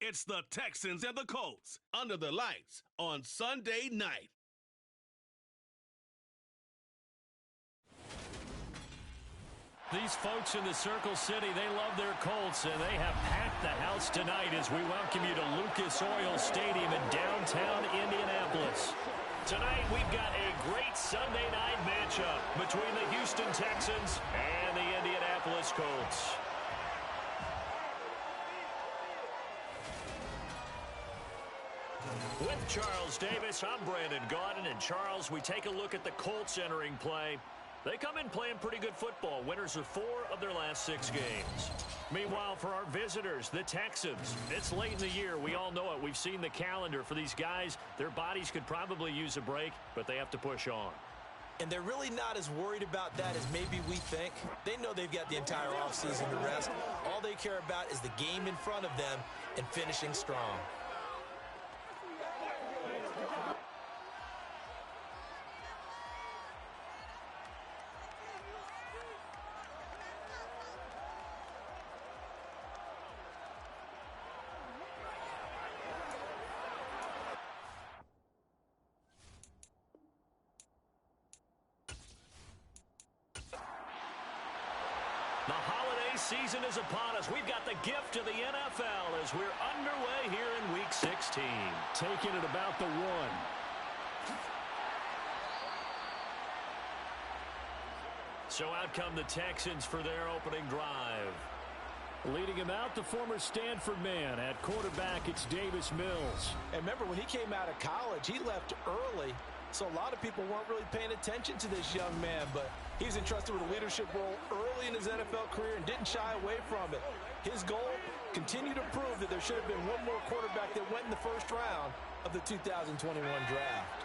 It's the Texans and the Colts under the lights on Sunday night. These folks in the Circle City, they love their Colts, and they have packed the house tonight as we welcome you to Lucas Oil Stadium in downtown Indianapolis. Tonight, we've got a great Sunday night matchup between the Houston Texans and the Indianapolis Colts. With Charles Davis, I'm Brandon Gaudin, and Charles, we take a look at the Colts entering play. They come in playing pretty good football. Winners of 4 of their last 6 games. Meanwhile, for our visitors, the Texans, it's late in the year. We all know it. We've seen the calendar for these guys. Their bodies could probably use a break, but they have to push on. And they're really not as worried about that as maybe we think. They know they've got the entire offseason to rest. All they care about is the game in front of them and finishing strong. The holiday season is upon us. We've got the gift of the NFL as we're underway here in Week 16. Taking it about the 1. So out come the Texans for their opening drive. Leading him out, the former Stanford man. At quarterback, it's Davis Mills. And remember, when he came out of college, he left early. So a lot of people weren't really paying attention to this young man, but he's entrusted with a leadership role early in his NFL career and didn't shy away from it. His goal, continue to prove that there should have been one more quarterback that went in the first round of the 2021 draft.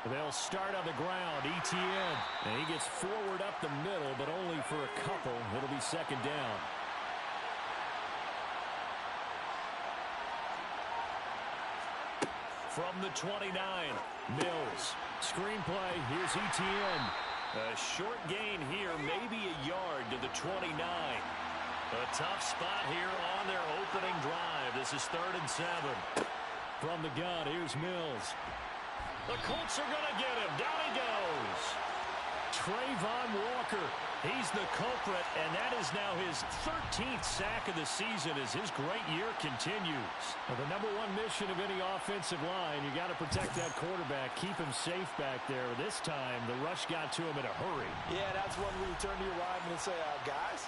They'll start on the ground. ETN. And he gets forward up the middle, but only for a couple. It'll be second down. From the 29, Mills. Screenplay, here's ETN. A short gain here, maybe a yard to the 29. A tough spot here on their opening drive. This is 3rd and 7. From the gun, here's Mills. The Colts are going to get him. Down he goes. Trayvon Walker. He's the culprit, and that is now his 13th sack of the season as his great year continues. Well, the number 1 mission of any offensive line, you got to protect that quarterback, keep him safe back there. This time, the rush got to him in a hurry. Yeah, that's one where you turn to your lineman and say, guys,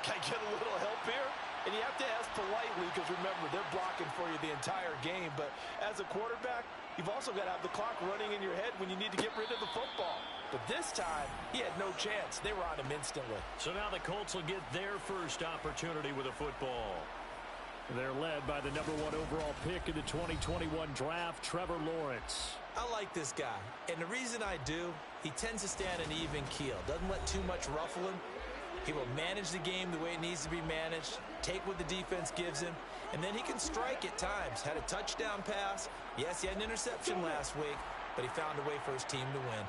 can I get a little help here? And you have to ask politely because, remember, they're blocking for you the entire game. But as a quarterback, you've also got to have the clock running in your head when you need to get rid of the football. But this time, he had no chance. They were on him instantly. So now the Colts will get their first opportunity with a football. They're led by the number 1 overall pick in the 2021 draft, Trevor Lawrence. I like this guy. And the reason I do, he tends to stand an even keel. Doesn't let too much ruffle him. He will manage the game the way it needs to be managed, take what the defense gives him, and then he can strike at times. Had a touchdown pass. Yes, he had an interception last week, but he found a way for his team to win.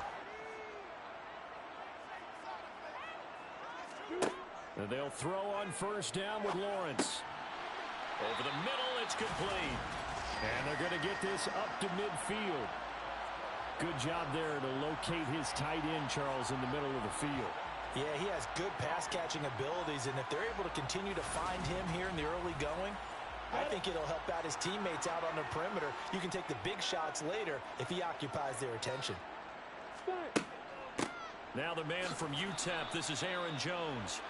And they'll throw on first down with Lawrence. Over the middle, it's complete. And they're going to get this up to midfield. Good job there to locate his tight end, Charles, in the middle of the field. Yeah, he has good pass-catching abilities, and if they're able to continue to find him here in the early going, I think it'll help out his teammates out on the perimeter. You can take the big shots later if he occupies their attention. Now the man from UTEP, this is Aaron Jones.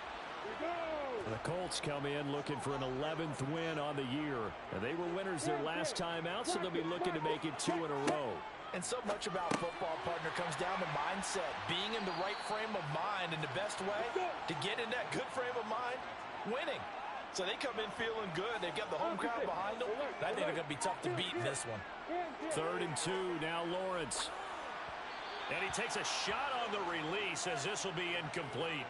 The Colts come in looking for an 11th win on the year. And they were winners their last time out, so they'll be looking to make it 2 in a row. And so much about football, partner, comes down to mindset. Being in the right frame of mind, and the best way to get in that good frame of mind, winning. So they come in feeling good. They've got the home crowd behind them. I think they're going to be tough to beat in this one. 3rd and 2, now Lawrence. And he takes a shot on the release as this will be incomplete.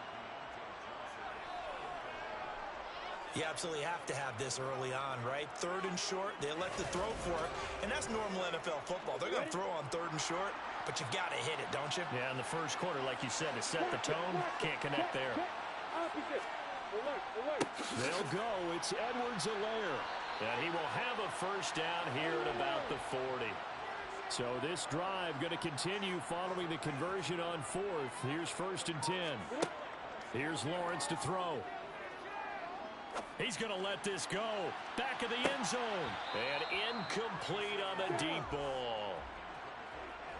You absolutely have to have this early on, right? 3rd and short, they elect to throw for it, and that's normal NFL football. They're going to throw on 3rd and short. but you've got to hit it, don't you? Yeah, in the first quarter, like you said, to set the tone, can't connect there. They'll go. It's Edwards-Helaire. And he will have a first down here at about the 40. So this drive going to continue following the conversion on fourth. Here's 1st and 10. Here's Lawrence to throw. He's going to let this go. Back of the end zone. And incomplete on the deep ball.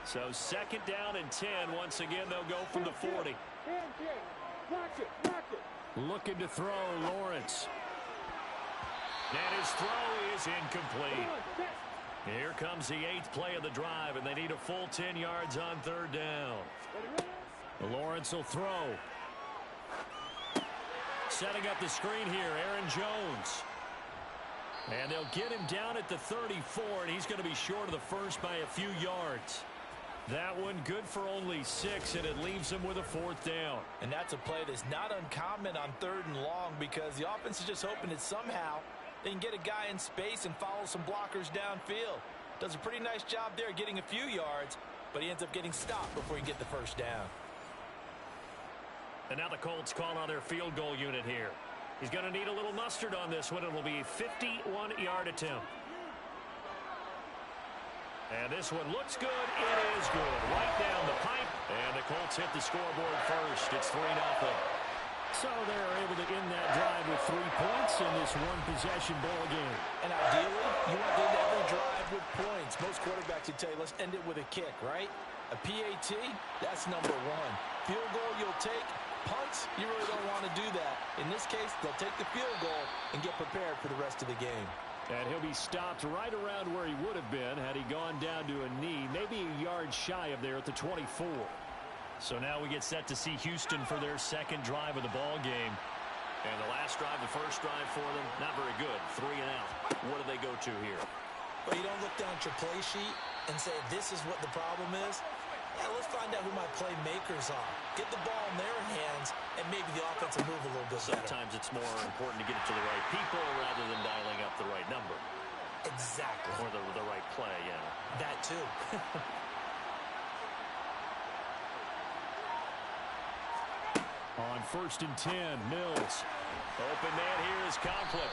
So 2nd down and 10. Once again, they'll go from the 40. Looking to throw, Lawrence. And his throw is incomplete. Here comes the 8th play of the drive, and they need a full 10 yards on 3rd down. Lawrence will throw. Setting up the screen here, Aaron Jones. And they'll get him down at the 34, and he's going to be short of the first by a few yards. That one good for only 6, and it leaves them with a 4th down. And that's a play that's not uncommon on 3rd and long, because the offense is just hoping that somehow they can get a guy in space and follow some blockers downfield. Does a pretty nice job there getting a few yards, but he ends up getting stopped before he can get the first down. And now the Colts call on their field goal unit here. He's going to need a little mustard on this one. It will be a 51-yard attempt. And this one looks good. It is good. Right down the pipe. And the Colts hit the scoreboard first. It's 3-0. So they're able to end that drive with 3 points in this one-possession ball game. And ideally, you want to end every drive with points. Most quarterbacks would tell you, let's end it with a kick, right? A PAT, that's number 1. Field goal you'll take. Punts, you really don't want to do that. In this case, they'll take the field goal and get prepared for the rest of the game. And he'll be stopped right around where he would have been had he gone down to a knee, maybe a yard shy of there at the 24. So now we get set to see Houston for their 2nd drive of the ball game. And the last drive, the first drive for them, not very good. 3 and out. What do they go to here? Well, you don't look down at your play sheet and say, this is what the problem is. Yeah, let's find out who my playmakers are. Get the ball in their hands, and maybe the offense will move a little bit better. Sometimes it's more important to get it to the right people rather than dialing up the right number. Exactly. Or the right play, yeah. That too. On 1st and 10, Mills. Open man here is Conklin.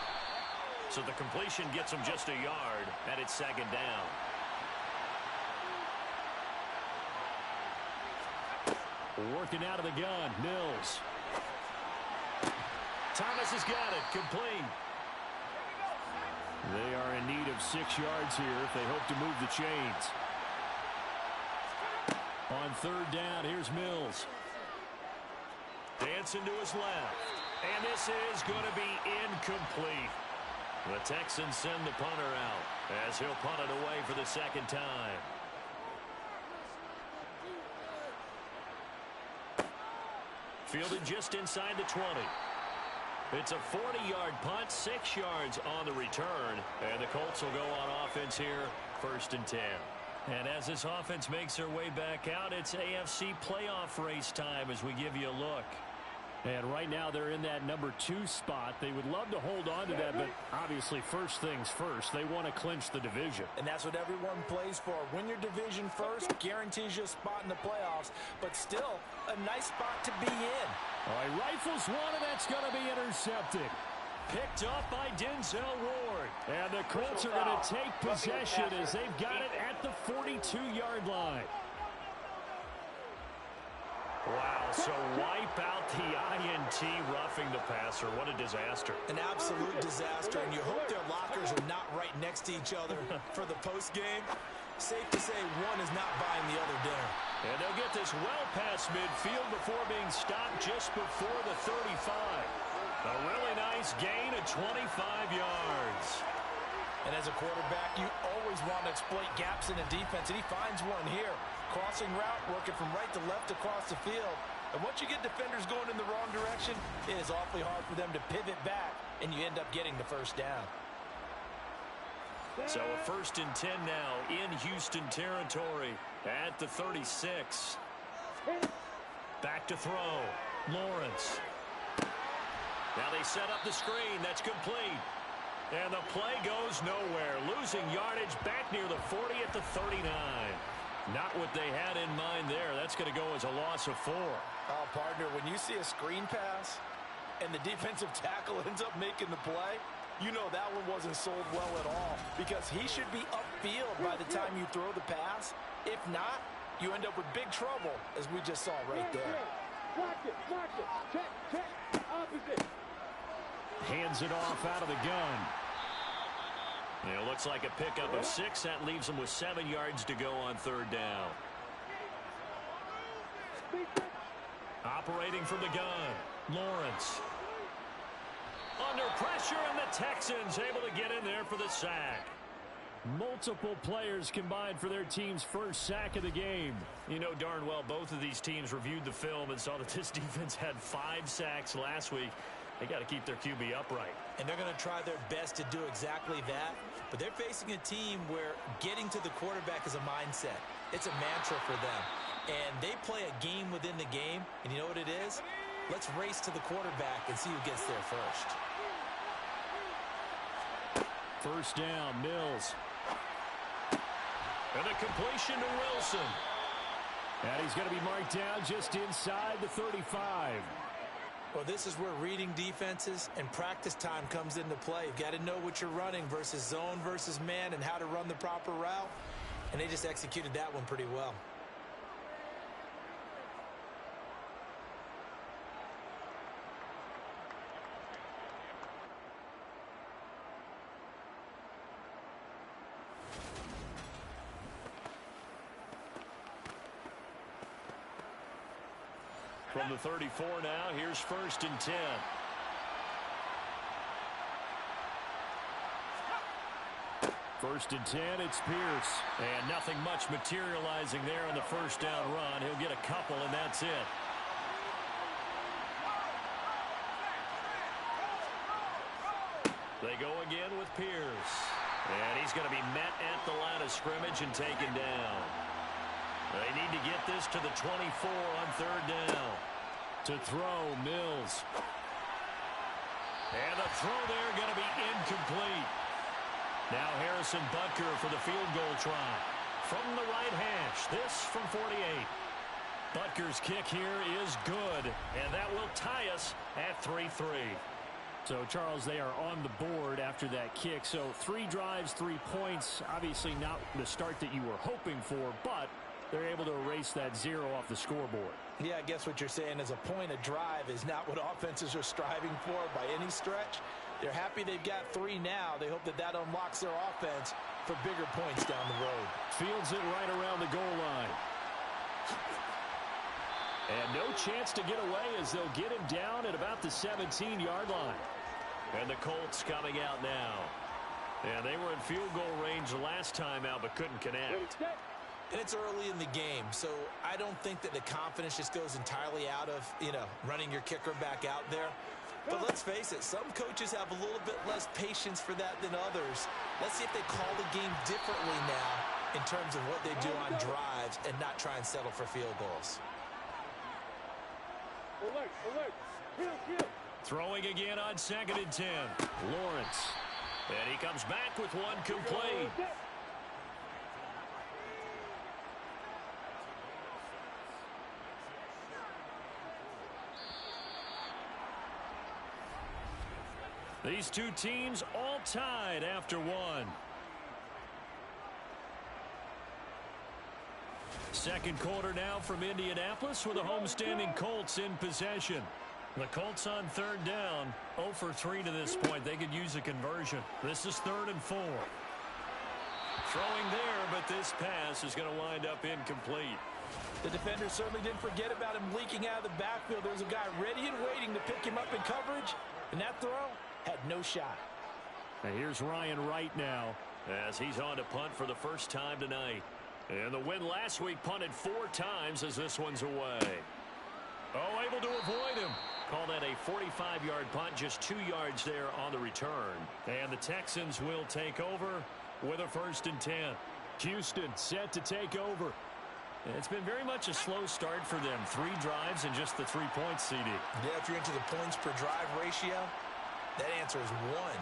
So the completion gets him just a yard, and it's 2nd down. Working out of the gun, Mills. Thomas has got it, complete. They are in need of 6 yards here if they hope to move the chains. On 3rd down, here's Mills. Dancing to his left. And this is going to be incomplete. The Texans send the punter out as he'll punt it away for the 2nd time. Fielded just inside the 20. It's a 40-yard punt, 6 yards on the return. And the Colts will go on offense here, 1st and 10. And as this offense makes their way back out, it's AFC playoff race time as we give you a look. And right now they're in that number 2 spot. They would love to hold on to that, but obviously first things first. They want to clinch the division. And that's what everyone plays for. Win your division first, guarantees you a spot in the playoffs, but still a nice spot to be in. All right, rifles one, and that's going to be intercepted. Picked up by Denzel Ward. And the Colts are going to take possession as they've got it at the 42-yard line. Wow, so wipe out the INT roughing the passer. What a disaster. An absolute disaster, and you hope their lockers are not right next to each other for the postgame. Safe to say one is not buying the other dinner. And they'll get this well past midfield before being stopped just before the 35. A really nice gain of 25 yards. And as a quarterback, you always want to exploit gaps in the defense, and he finds one here. Crossing route, working from right to left across the field. And once you get defenders going in the wrong direction, it is awfully hard for them to pivot back, and you end up getting the first down. So a 1st and 10 now in Houston territory at the 36. Back to throw. Lawrence. Now they set up the screen. That's complete. And the play goes nowhere. Losing yardage back near the 40 at the 39. Not what they had in mind there. That's going to go as a loss of 4. Oh, partner, when you see a screen pass and the defensive tackle ends up making the play, you know that one wasn't sold well at all because he should be upfield by the time you throw the pass. If not, you end up with big trouble, as we just saw right there. Watch it. Check. Opposite. Hands it off out of the gun. It looks like a pickup of 6. That leaves them with 7 yards to go on 3rd down. Operating from the gun, Lawrence. Under pressure, and the Texans able to get in there for the sack. Multiple players combined for their team's first sack of the game. You know darn well both of these teams reviewed the film and saw that this defense had 5 sacks last week. They got to keep their QB upright. And they're going to try their best to do exactly that. But they're facing a team where getting to the quarterback is a mindset. It's a mantra for them. And they play a game within the game. And you know what it is? Let's race to the quarterback and see who gets there first. First down, Mills. And a completion to Wilson. And he's going to be marked down just inside the 35. Well, this is where reading defenses and practice time comes into play. You've got to know what you're running versus zone versus man and how to run the proper route. And they just executed that one pretty well. From the 34 now, here's 1st and 10. First and 10, it's Pierce. And nothing much materializing there on the first down run. He'll get a couple, and that's it. They go again with Pierce. And he's going to be met at the line of scrimmage and taken down. They need to get this to the 24 on 3rd down. To throw, Mills. And the throw there going to be incomplete. Now Harrison Butker for the field goal try. From the right hash, this from 48. Butker's kick here is good, and that will tie us at 3-3. So, Charles, they are on the board after that kick. So 3 drives, 3 points. Obviously not the start that you were hoping for, but they're able to erase that 0 off the scoreboard. Yeah, I guess what you're saying is a point of drive is not what offenses are striving for by any stretch. They're happy they've got 3 now. They hope that that unlocks their offense for bigger points down the road. Fields it right around the goal line. And no chance to get away as they'll get him down at about the 17-yard line. And the Colts coming out now. And they were in field goal range last time out but couldn't connect. And it's early in the game, so I don't think that the confidence just goes entirely out of, running your kicker back out there. But let's face it, some coaches have a little bit less patience for that than others. Let's see if they call the game differently now in terms of what they do on drives and not try and settle for field goals. Throwing again on 2nd and 10. Lawrence. And he comes back with one complete. These two teams all tied after 1. Second quarter now from Indianapolis with the homestanding Colts in possession. The Colts on 3rd down, 0 for 3 to this point. They could use a conversion. This is 3rd and 4. Throwing there, but this pass is going to wind up incomplete. The defender certainly didn't forget about him leaking out of the backfield. There's a guy ready and waiting to pick him up in coverage, and that throw had no shot. And here's Ryan Wright now as he's on to punt for the first time tonight. And the win last week, punted 4 times as this one's away. Oh, able to avoid him. Call that a 45-yard punt, just 2 yards there on the return. And the Texans will take over with a 1st and 10. Houston set to take over. It's been very much a slow start for them. 3 drives and just the 3 points, CD. Yeah, if you're into the points per drive ratio, That answer is one.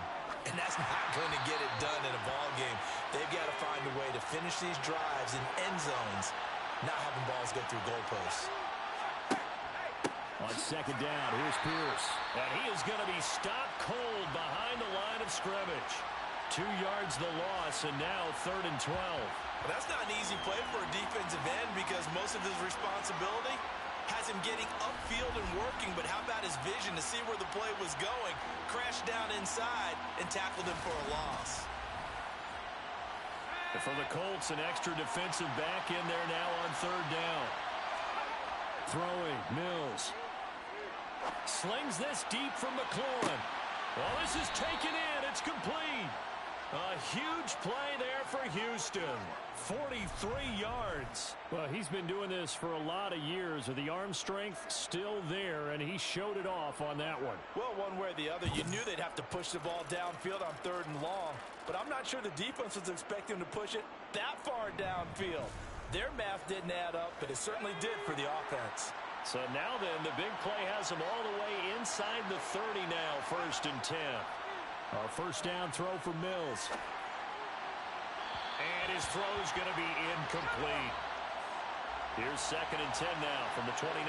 And that's not going to get it done in a ball game. They've got to find a way to finish these drives in end zones, not having balls go through goalposts. On second down, here's Pierce. And he is going to be stopped cold behind the line of scrimmage. 2 yards the loss, and now 3rd and 12. Well, that's not an easy play for a defensive end because most of his responsibility has him getting upfield and working, but how about his vision to see where the play was going, crashed down inside, and tackled him for a loss. And for the Colts, an extra defensive back in there now on 3rd down. Throwing, Mills. Slings this deep from McLaurin. Well, this is taken in. It's complete. A huge play there for Houston. 43 yards. Well, he's been doing this for a lot of years. The arm strength still there, and he showed it off on that one. Well, one way or the other, you knew they'd have to push the ball downfield on 3rd and long, but I'm not sure the defense was expecting to push it that far downfield. Their math didn't add up, but it certainly did for the offense. So now then, the big play has him all the way inside the 30 now, 1st and 10. A first down throw for Mills. And his throw is going to be incomplete. Here's 2nd and 10 now from the 29.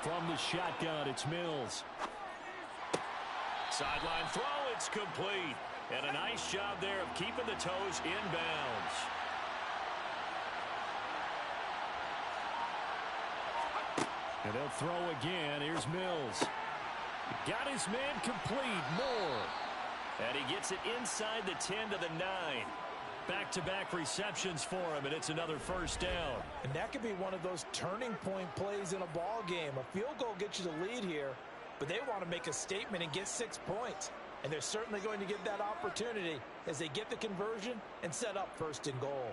From the shotgun, it's Mills. Sideline throw, it's complete. And a nice job there of keeping the toes inbounds. And they'll throw again. Here's Mills. Got his man complete. Moore. And he gets it inside the 10 to the 9. Back-to-back receptions for him, and it's another first down. And that could be one of those turning point plays in a ball game. A field goal gets you the lead here, but they want to make a statement and get 6 points. And they're certainly going to get that opportunity as they get the conversion and set up 1st and goal.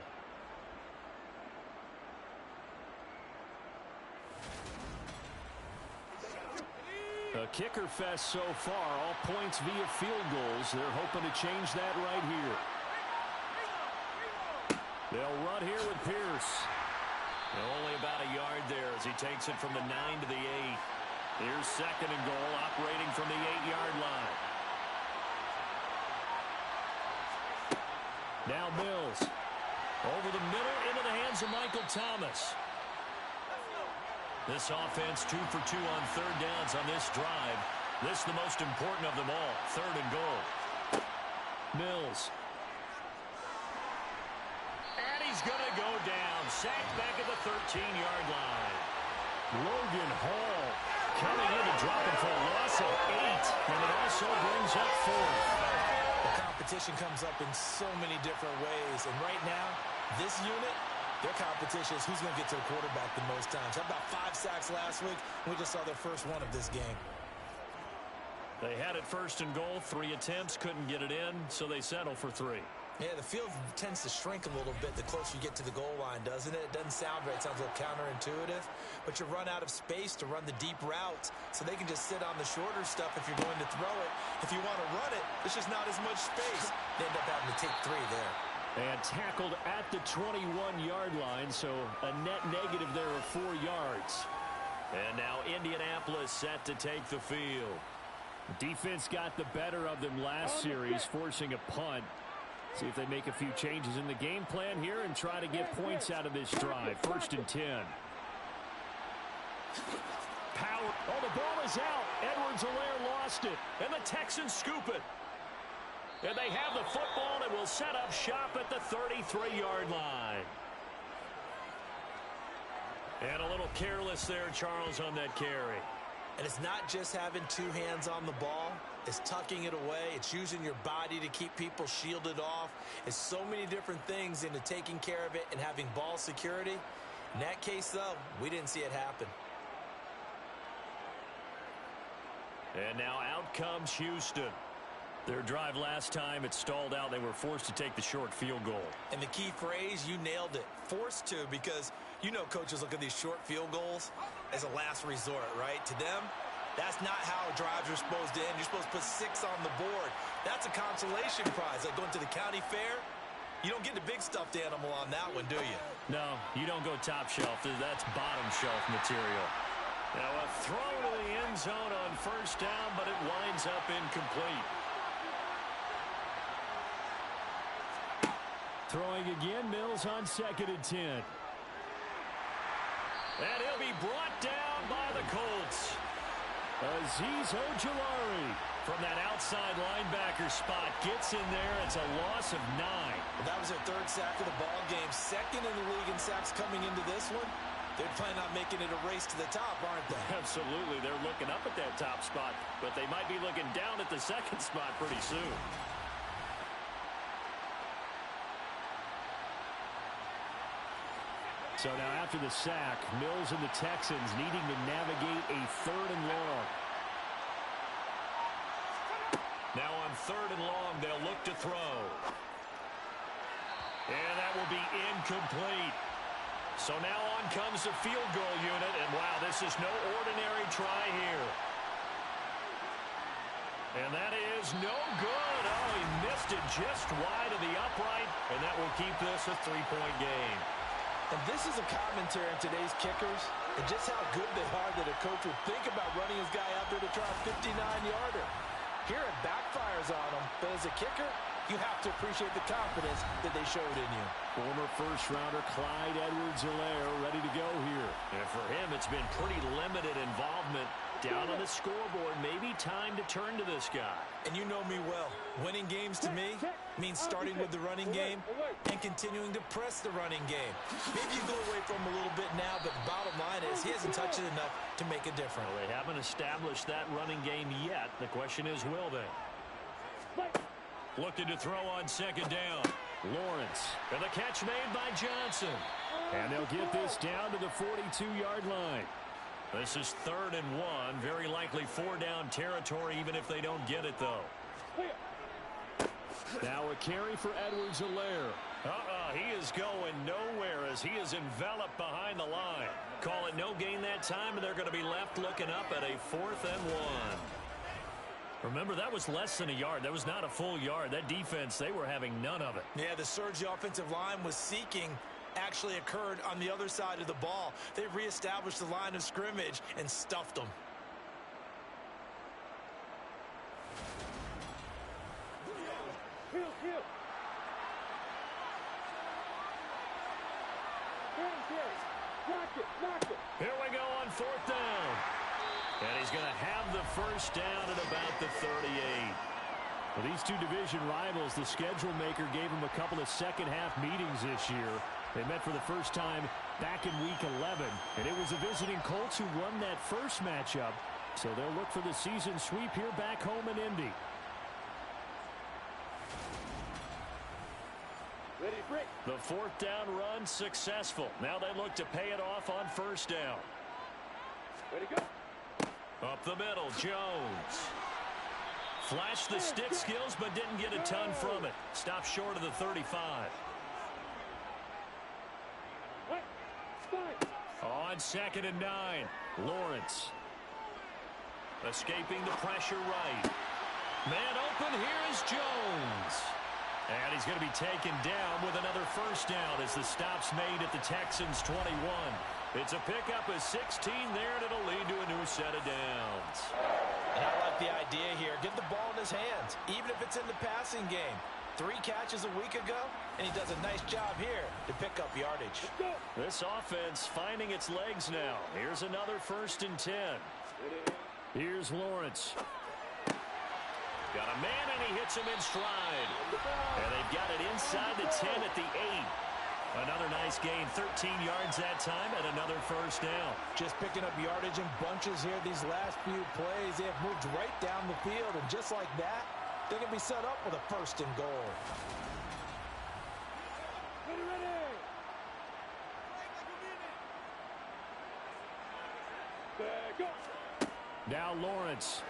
A kicker fest so far, all points via field goals. They're hoping to change that right here. They'll run here with Pierce. Only about a yard there as he takes it from the 9 to the 8. Here's 2nd and goal, operating from the 8-yard line. Now Mills. Over the middle into the hands of Michael Thomas. This offense 2 for 2 on 3rd downs on this drive. This is the most important of them all. 3rd and goal. Mills. And he's going to go down. Sacked back at the 13-yard line. Logan Hall coming in to drop him for a loss of 8. And it also brings up 4th. The competition comes up in so many different ways. And right now, this unit, their competition is who's going to get to the quarterback the most times. How about 5 sacks last week? We just saw their first one of this game. They had it 1st and goal. 3 attempts, couldn't get it in, so they settle for 3. Yeah, the field tends to shrink a little bit the closer you get to the goal line, doesn't it? It doesn't sound right. It sounds a little counterintuitive. But you run out of space to run the deep routes, so they can just sit on the shorter stuff if you're going to throw it. If you want to run it, there's just not as much space. They end up having to take 3 there. And tackled at the 21-yard line, so a net negative there of 4 yards. And now Indianapolis set to take the field. Defense got the better of them last series, forcing a punt. See if they make a few changes in the game plan here and try to get points out of this drive. 1st and 10. Power. Oh, the ball is out. Edwards-Helaire lost it. And the Texans scoop it. And they have the football and will set up shop at the 33-yard line. And a little careless there, Charles, on that carry. And it's not just having 2 hands on the ball. It's tucking it away. It's using your body to keep people shielded off. It's so many different things into taking care of it and having ball security. In that case, though, we didn't see it happen. And now out comes Houston. Their drive last time, it stalled out. They were forced to take the short field goal. And the key phrase, you nailed it. Forced to, because you know coaches look at these short field goals as a last resort, right? To them, that's not how drives are supposed to end. You're supposed to put 6 on the board. That's a consolation prize. Like going to the county fair, you don't get the big stuffed animal on that one, do you? No, you don't go top shelf. That's bottom shelf material. Now a throw to the end zone on first down, but it winds up incomplete. Throwing again, Mills on 2nd and 10. And he'll be brought down by the Colts. Azeez Ojulari from that outside linebacker spot gets in there. It's a loss of 9. That was their 3rd sack of the ball game. 2nd in the league in sacks coming into this one. They're planning on making it a race to the top, aren't they? Absolutely. They're looking up at that top spot, but they might be looking down at the 2nd spot pretty soon. So now after the sack, Mills and the Texans needing to navigate a 3rd and long. Now on 3rd and long, they'll look to throw. And that will be incomplete. So now on comes the field goal unit, and wow, this is no ordinary try here. And that is no good. Oh, he missed it just wide of the upright, and that will keep this a 3-point game. And this is a commentary on today's kickers and just how good they are that a coach would think about running his guy out there to try a 59-yarder. Here it backfires on him, but as a kicker, you have to appreciate the confidence that they showed in you. Former first-rounder Clyde Edwards-Helaire ready to go here. And for him, it's been pretty limited involvement down on the scoreboard. Maybe time to turn to this guy. And you know me well. Winning games to me means starting with the running game and continuing to press the running game. Maybe you go away from him a little bit now, but the bottom line is he hasn't touched it enough to make a difference. Well, they haven't established that running game yet. The question is, will they? Looking to throw on 2nd down. Lawrence. And the catch made by Johnson. And they'll get this down to the 42-yard line. This is 3rd and 1. Very likely 4-down territory, even if they don't get it, though. Now a carry for Edwards-Helaire. He is going nowhere as he is enveloped behind the line. Call it no gain that time, and they're going to be left looking up at a 4th and 1. Remember, that was less than a yard. That was not a full yard. That defense, they were having none of it. Yeah, the surge the offensive line was seeking actually occurred on the other side of the ball. They reestablished the line of scrimmage and stuffed them. Here we go on 4th down. And he's going to have the first down at about the 38. Well, these two division rivals, the schedule maker gave them a couple of second-half meetings this year. They met for the first time back in Week 11, and it was the visiting Colts who won that first matchup. So they'll look for the season sweep here back home in Indy. The 4th down run successful. Now they look to pay it off on 1st down. Ready, go. Up the middle, Jones. Flashed the stick skills, but didn't get a ton from it. Stopped short of the 35. On 2nd and 9, Lawrence. Escaping the pressure right. Man open, here is Jones. And he's going to be taken down with another first down as the stop's made at the Texans' 21. It's a pickup of 16 there, and it'll lead to a new set of downs. And I like the idea here. Get the ball in his hands, even if it's in the passing game. 3 catches a week ago, and he does a nice job here to pick up yardage. This offense finding its legs now. Here's another 1st and 10. Here's Lawrence. Got a man, and he hits him in stride. And they've got it inside the 10 at the 8. Another nice gain, 13 yards that time, and another first down. Just picking up yardage in bunches here these last few plays. They have moved right down the field, and just like that, they're going to be set up with a 1st and goal. Now Lawrence.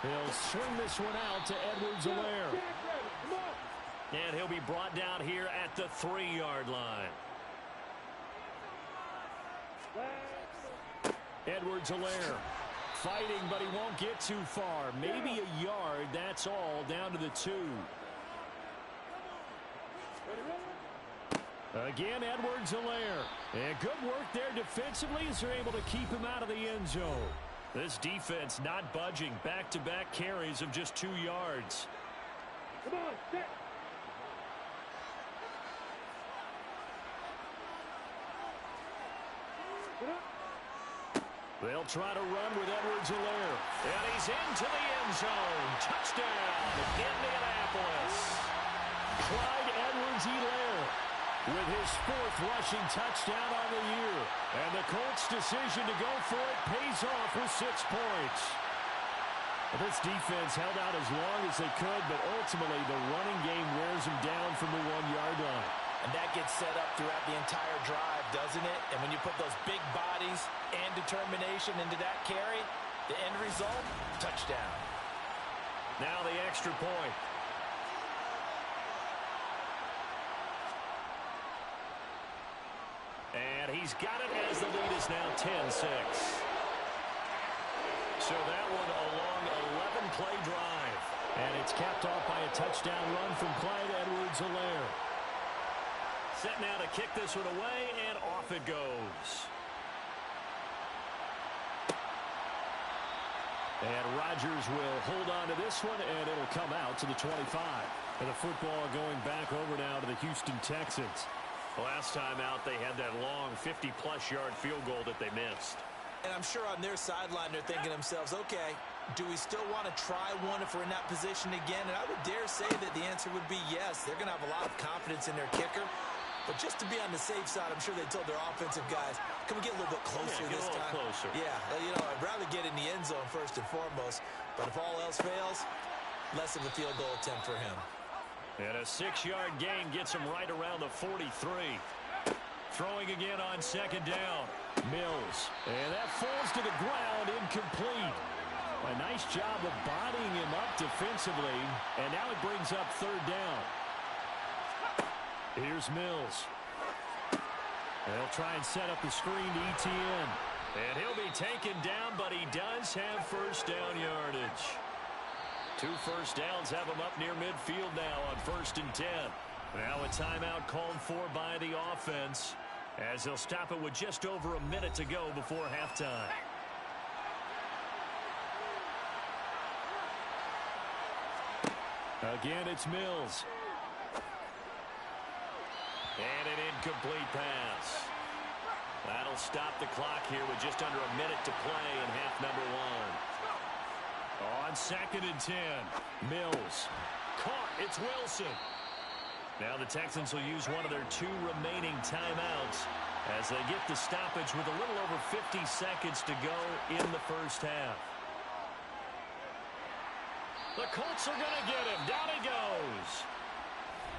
He'll swing this one out to Edwards-Helaire. And he'll be brought down here at the 3-yard line. Edwards-Helaire fighting, but he won't get too far. Maybe a yard, that's all, down to the 2. Again, Edwards-Helaire. And good work there defensively as they're able to keep him out of the end zone. This defense not budging. Back-to-back carries of just 2 yards. Come on, set. They'll try to run with Edwards-Helaire. And he's into the end zone. Touchdown, Indianapolis. Clyde Edwards-Helaire with his 4th rushing touchdown on the year. And the Colts' decision to go for it pays off with 6 points. This defense held out as long as they could, but ultimately the running game wears them down from the 1-yard line. And that gets set up throughout the entire drive, doesn't it? And when you put those big bodies and determination into that carry, the end result, touchdown. Now the extra point. And he's got it as the lead is now 10-6. So that one a long 11-play drive. And it's capped off by a touchdown run from Clyde Edwards-Helaire. Set now to kick this one away, and off it goes. And Rodgers will hold on to this one, and it'll come out to the 25. And the football going back over now to the Houston Texans. Last time out, they had that long 50-plus yard field goal that they missed. And I'm sure on their sideline they're thinking to themselves, okay, do we still want to try one if we're in that position again? And I would dare say that the answer would be yes. They're going to have a lot of confidence in their kicker. But just to be on the safe side, I'm sure they told their offensive guys, can we get a little bit closer this time? Closer. Yeah, you know, I'd rather get in the end zone first and foremost. But if all else fails, less of a field goal attempt for him. And a 6-yard gain gets him right around the 43. Throwing again on 2nd down. Mills. And that falls to the ground, incomplete. A nice job of bodying him up defensively. And now it brings up 3rd down. Here's Mills. They'll try and set up the screen to ETN. And he'll be taken down, but he does have 1st down yardage. 2 first downs have him up near midfield now on 1st and 10. Now a timeout called for by the offense, as they'll stop it with just over a minute to go before halftime. Again, it's Mills. And an incomplete pass. That'll stop the clock here with just under a minute to play in half number 1. On 2nd and 10, Mills. Caught. It's Wilson. Now the Texans will use one of their 2 remaining timeouts as they get the stoppage with a little over 50 seconds to go in the first half. The Colts are going to get him. Down he goes.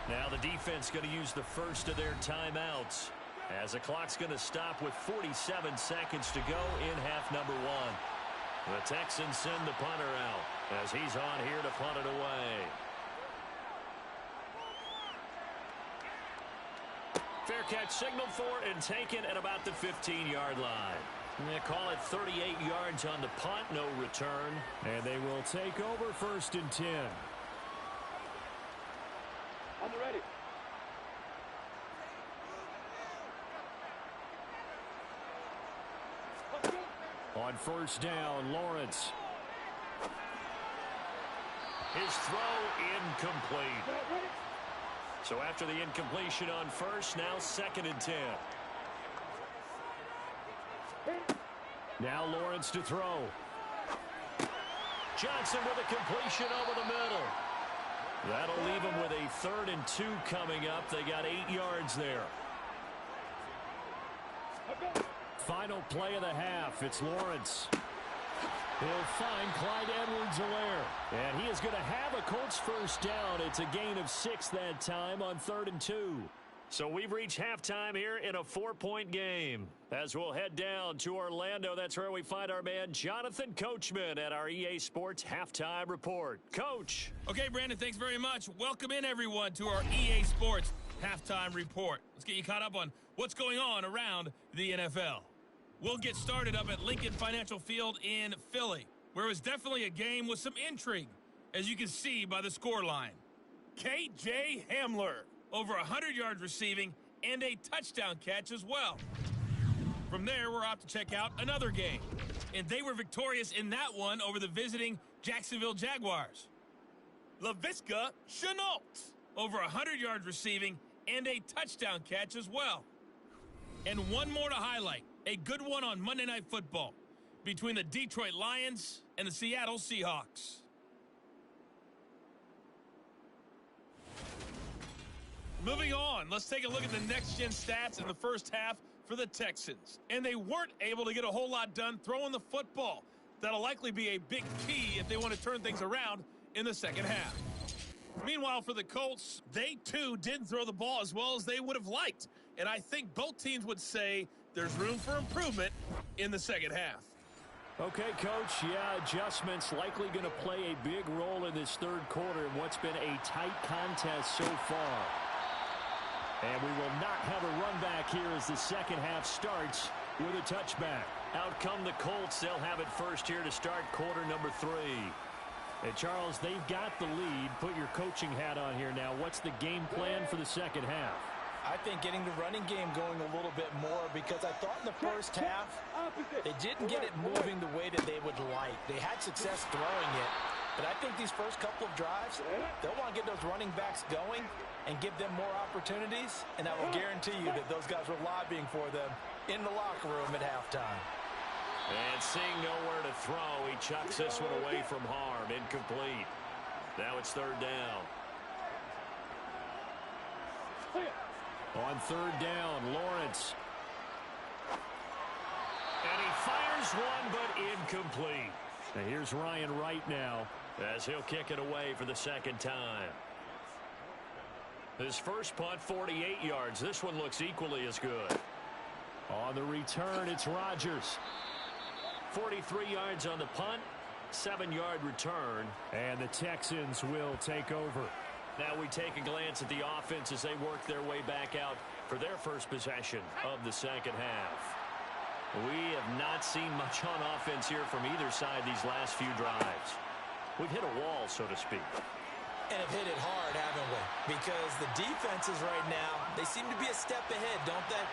Now the defense going to use the first of their timeouts as the clock's going to stop with 47 seconds to go in half number 1. The Texans send the punter out as he's on here to punt it away. Fair catch signaled for and taken at about the 15-yard line. They call it 38 yards on the punt, no return. And they will take over 1st and 10. I'm ready. On 1st down, Lawrence. His throw incomplete. So after the incompletion on 1st, now 2nd and 10. Now Lawrence to throw. Johnson with a completion over the middle. That'll leave him with a 3rd and 2 coming up. They got 8 yards there. Final play of the half. It's Lawrence. He'll find Clyde Edwards-Helaire. And he is going to have a Colts 1st down. It's a gain of 6 that time on 3rd and 2. So we've reached halftime here in a 4-point game. As we'll head down to Orlando, that's where we find our man Jonathan Coachman at our EA Sports Halftime Report. Coach. Okay, Brandon, thanks very much. Welcome in, everyone, to our EA Sports Halftime Report. Let's get you caught up on what's going on around the NFL. We'll get started up at Lincoln Financial Field in Philly, where it was definitely a game with some intrigue, as you can see by the scoreline. K.J. Hamler, over 100 yards receiving and a touchdown catch as well. From there, we're off to check out another game. And they were victorious in that one over the visiting Jacksonville Jaguars. Laviska Shenault, over 100 yards receiving and a touchdown catch as well. And one more to highlight, a good one on Monday Night Football between the Detroit Lions and the Seattle Seahawks. Moving on, let's take a look at the next-gen stats in the first half for the Texans. And they weren't able to get a whole lot done throwing the football. That'll likely be a big key if they want to turn things around in the second half. Meanwhile, for the Colts, they too didn't throw the ball as well as they would have liked. And I think both teams would say there's room for improvement in the second half. Okay, Coach, yeah, adjustments likely going to play a big role in this third quarter in what's been a tight contest so far. And we will not have a run back here as the second half starts with a touchback. Out come the Colts. They'll have it first here to start quarter number 3. Hey, Charles, they've got the lead. Put your coaching hat on here now. What's the game plan for the second half? I think getting the running game going a little bit more, because I thought in the first half they didn't get it moving the way that they would like. They had success throwing it, but I think these first couple of drives, they'll want to get those running backs going and give them more opportunities, and I will guarantee you that those guys were lobbying for them in the locker room at halftime. And seeing nowhere to throw, he chucks this one away from harm. Incomplete. Now it's third down. On third down, Lawrence. And he fires one, but incomplete. Now here's Ryan Wright now, as he'll kick it away for the second time. His first punt, 48 yards. This one looks equally as good. On the return, it's Rodgers. 43 yards on the punt, 7-yard return. And the Texans will take over. Now we take a glance at the offense as they work their way back out for their first possession of the second half. We have not seen much on offense here from either side these last few drives. We've hit a wall, so to speak. And have hit it hard, haven't we? Because the defenses right now, they seem to be a step ahead, don't they?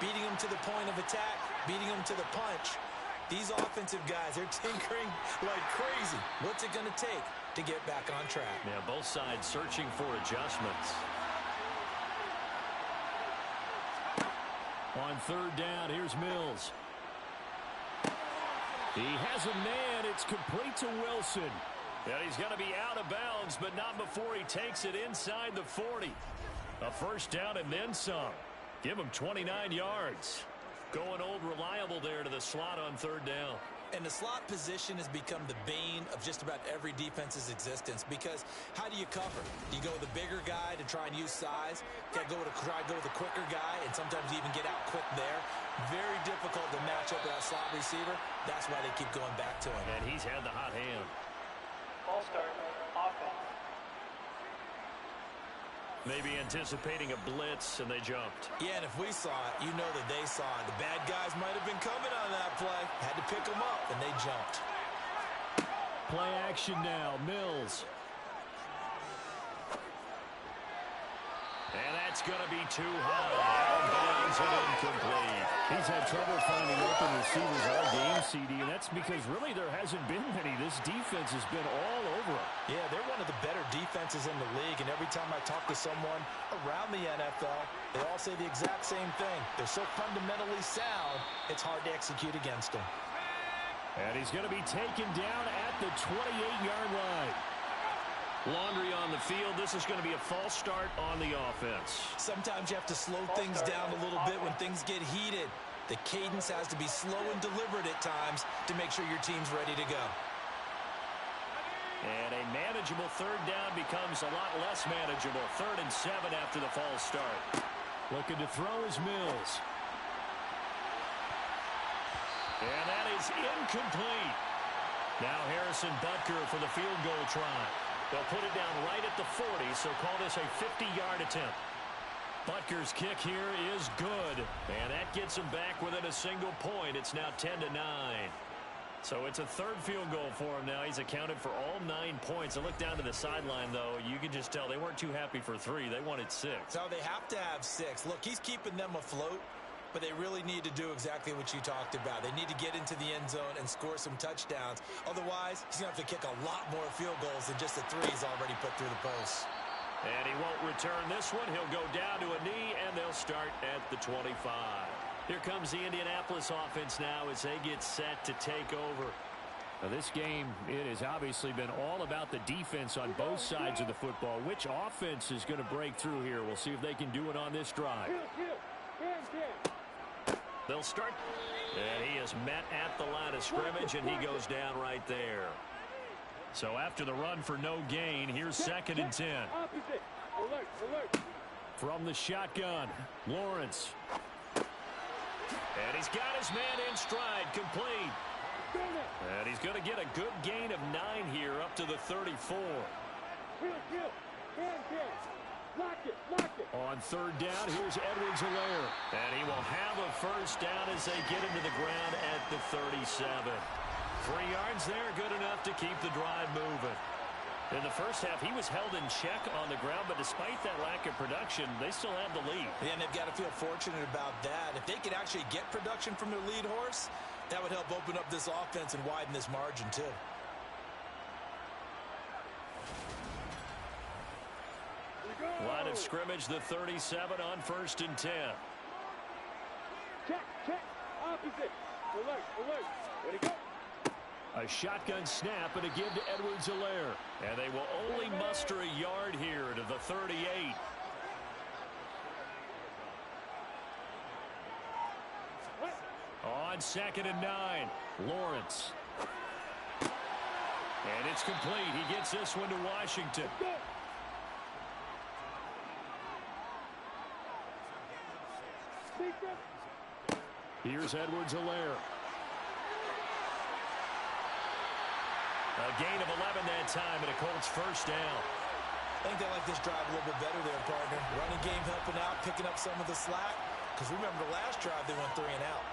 Beating them to the point of attack, beating them to the punch. These offensive guys, they're tinkering like crazy. What's it going to take to get back on track? Yeah, both sides searching for adjustments. On third down, here's Mills. He has a man. It's complete to Wilson. And he's going to be out of bounds, but not before he takes it inside the 40. A first down and then some. Give him 29 yards. Going old reliable there to the slot on third down. And the slot position has become the bane of just about every defense's existence, because how do you cover? Do you go with the bigger guy to try and use size? Try to go with the quicker guy and sometimes even get out quick there. Very difficult to match up with that slot receiver. That's why they keep going back to him. And he's had the hot hand. Ball start, offense. Maybe anticipating a blitz, and they jumped. Yeah, and if we saw it, you know that they saw it. The bad guys might have been coming on that play. Had to pick them up, and they jumped. Play action now, Mills. And that's going to be too high. Out of bounds and incomplete. He's had trouble finding open receivers all game, CD, and that's because really there hasn't been many. This defense has been all over them. Yeah, they're one of the better defenses in the league, and every time I talk to someone around the NFL, they all say the exact same thing. They're so fundamentally sound, it's hard to execute against them. And he's going to be taken down at the 28-yard line. Laundry on the field. This is going to be a false start on the offense. Sometimes you have to slow things down a little bit when things get heated. The cadence has to be slow and deliberate at times to make sure your team's ready to go. And a manageable third down becomes a lot less manageable. 3rd and 7 after the false start. Looking to throw is Mills. And that is incomplete. Now Harrison Butker for the field goal try. They'll put it down right at the 40, so call this a 50-yard attempt. Butker's kick here is good, and that gets him back within a single point. It's now 10-9. So it's a 3rd field goal for him now. He's accounted for all 9 points. I look down to the sideline, though. You can just tell they weren't too happy for 3. They wanted 6. No, they have to have 6. Look, he's keeping them afloat. but they really need to do exactly what you talked about. They need to get into the end zone and score some touchdowns. Otherwise, he's going to have to kick a lot more field goals than just the 3 he's already put through the post. And he won't return this one. He'll go down to a knee, and they'll start at the 25. Here comes the Indianapolis offense now as they get set to take over. Now this game, it has obviously been all about the defense on both sides of the football. Which offense is going to break through here? We'll see if they can do it on this drive. They'll start. And he is met at the line of scrimmage, and he goes down right there. So after the run for no gain, here's 2nd and 10. From the shotgun, Lawrence. And he's got his man in stride, complete. And he's going to get a good gain of 9 here up to the 34. On 3rd down, here's Edwards-Helaire. And he will have a first down as they get him to the ground at the 37. 3 yards there, good enough to keep the drive moving. In the first half, he was held in check on the ground, but despite that lack of production, they still have the lead. Yeah, and they've got to feel fortunate about that. If they could actually get production from their lead horse, that would help open up this offense and widen this margin, too. Line of scrimmage, the 37 on 1st and 10. Check, opposite. Alert, ready, go. A shotgun snap and a give to Edwards-Helaire. And they will only muster a yard here to the 38. On 2nd and 9, Lawrence. And it's complete. He gets this one to Washington. Here's Edwards-Helaire. A gain of 11 that time, and a Colts first down. I think they like this drive a little bit better there, partner. Running game helping out, picking up some of the slack. Because remember, the last drive they went 3 and out.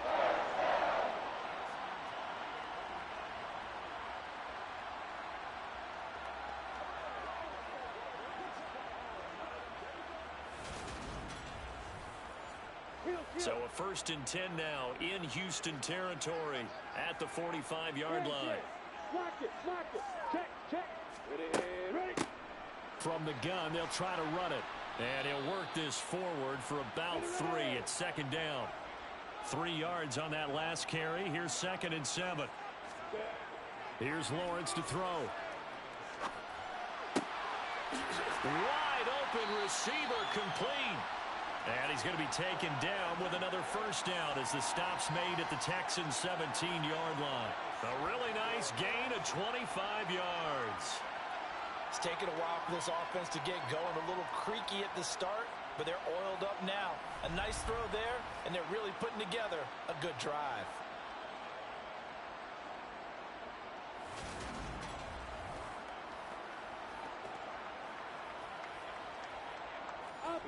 So a 1st and 10 now in Houston territory at the 45-yard line. Lock it. Check. Ready. From the gun, they'll try to run it. And he'll work this forward for about 3 at 2nd down. 3 yards on that last carry. Here's 2nd and 7. Here's Lawrence to throw. Wide open receiver, complete. And he's going to be taken down with another first down as the stop's made at the Texans' 17-yard line. A really nice gain of 25 yards. It's taken a while for this offense to get going. A little creaky at the start, but they're oiled up now. A nice throw there, and they're really putting together a good drive.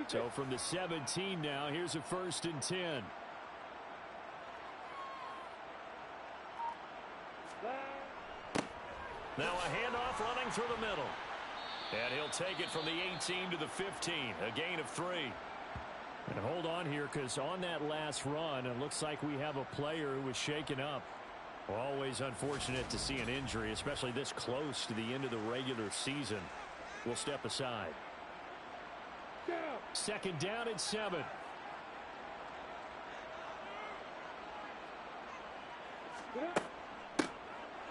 So from the 17 now, here's a 1st and 10. Now a handoff running through the middle. And he'll take it from the 18 to the 15. A gain of 3. And hold on here, because on that last run, it looks like we have a player who was shaken up. Always unfortunate to see an injury, especially this close to the end of the regular season. We'll step aside. 2nd down and 7.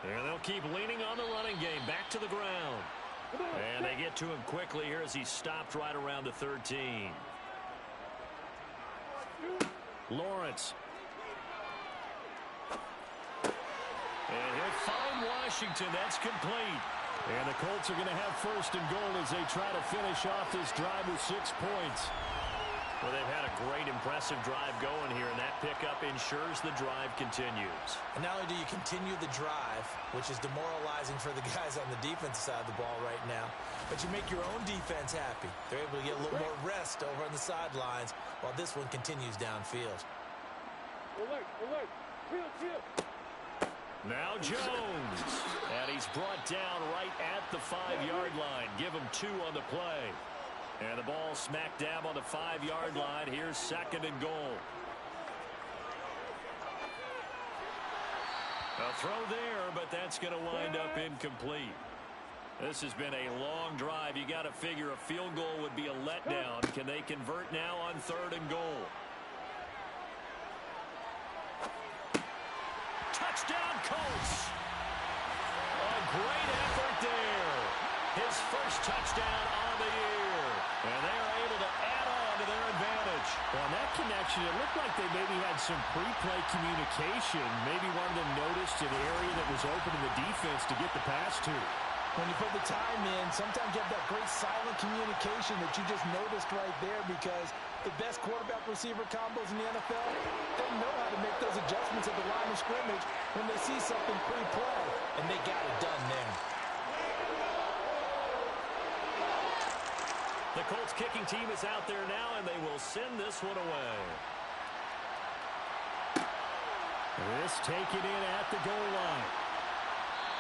And they'll keep leaning on the running game. Back to the ground. And they get to him quickly here as he stopped right around the 13. Lawrence. And he'll find Washington. That's complete. And the Colts are going to have 1st and goal as they try to finish off this drive with 6 points. Well, they've had a great, impressive drive going here, and that pickup ensures the drive continues. And not only do you continue the drive, which is demoralizing for the guys on the defensive side of the ball right now, but you make your own defense happy. They're able to get a little more rest over on the sidelines while this one continues downfield. Alert. Field. Now Jones. And he's brought down right at the 5-yard line. Give him 2 on the play. And the ball smack dab on the 5-yard line. Here's 2nd and goal. A throw there, but that's going to wind up incomplete. This has been a long drive. You got to figure a field goal would be a letdown. Can they convert now on 3rd and goal? Touchdown, Colts! A great effort there. His first touchdown on the year. And they are able to add on to their advantage. Well, on that connection, it looked like they maybe had some pre-play communication. Maybe one of them noticed an area that was open in the defense to get the pass to. When you put the time in, sometimes you have that great silent communication that you just noticed right there, because the best quarterback-receiver combos in the NFL, they know how to make those adjustments at the line of scrimmage when they see something pre-play, and they got it done there. The Colts kicking team is out there now, and they will send this one away. This taken in at the goal line.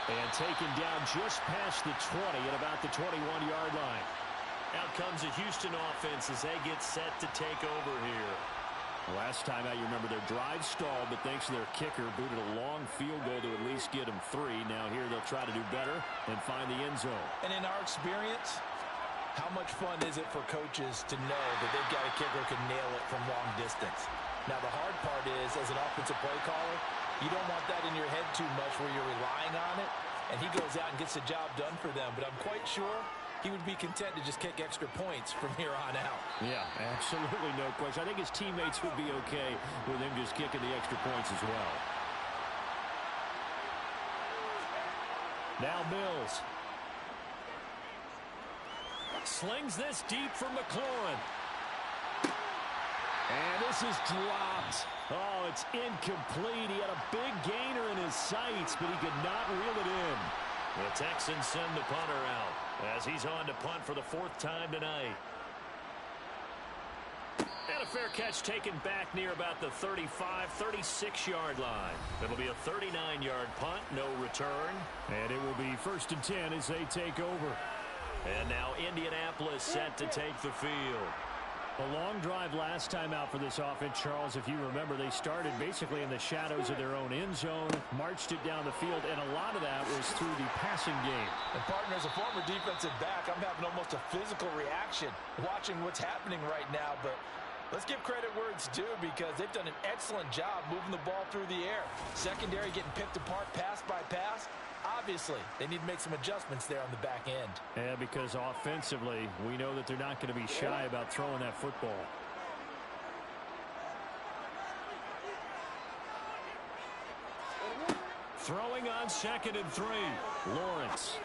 And taken down just past the 20 at about the 21-yard line. Out comes the Houston offense as they get set to take over here. Last time out, you remember their drive stalled, but thanks to their kicker, booted a long field goal to at least get them 3. Now here they'll try to do better and find the end zone. And in our experience, how much fun is it for coaches to know that they've got a kicker who can nail it from long distance? Now the hard part is, as an offensive play caller, you don't want that in your head too much where you're relying on it, and he goes out and gets the job done for them. But I'm quite sure he would be content to just kick extra points from here on out. Yeah, absolutely no question. I think his teammates would be okay with him just kicking the extra points as well. Now Mills. Slings this deep for McLaurin. And this is dropped. Oh, it's incomplete. He had a big gainer in his sights, but he could not reel it in. The Texans send the punter out as he's on to punt for the 4th time tonight. And a fair catch taken back near about the 35, 36-yard line. It'll be a 39-yard punt, no return. And it will be 1st and 10 as they take over. And now Indianapolis set to take the field. A long drive last time out for this offense, Charles. If you remember, they started basically in the shadows of their own end zone, marched it down the field, and a lot of that was through the passing game. And, partner, as a former defensive back, I'm having almost a physical reaction watching what's happening right now. But let's give credit where it's due, because they've done an excellent job moving the ball through the air. Secondary getting picked apart pass by pass. Obviously, they need to make some adjustments there on the back end. Yeah, because offensively, we know that they're not going to be shy about throwing that football. Throwing on 2nd and 3. Lawrence.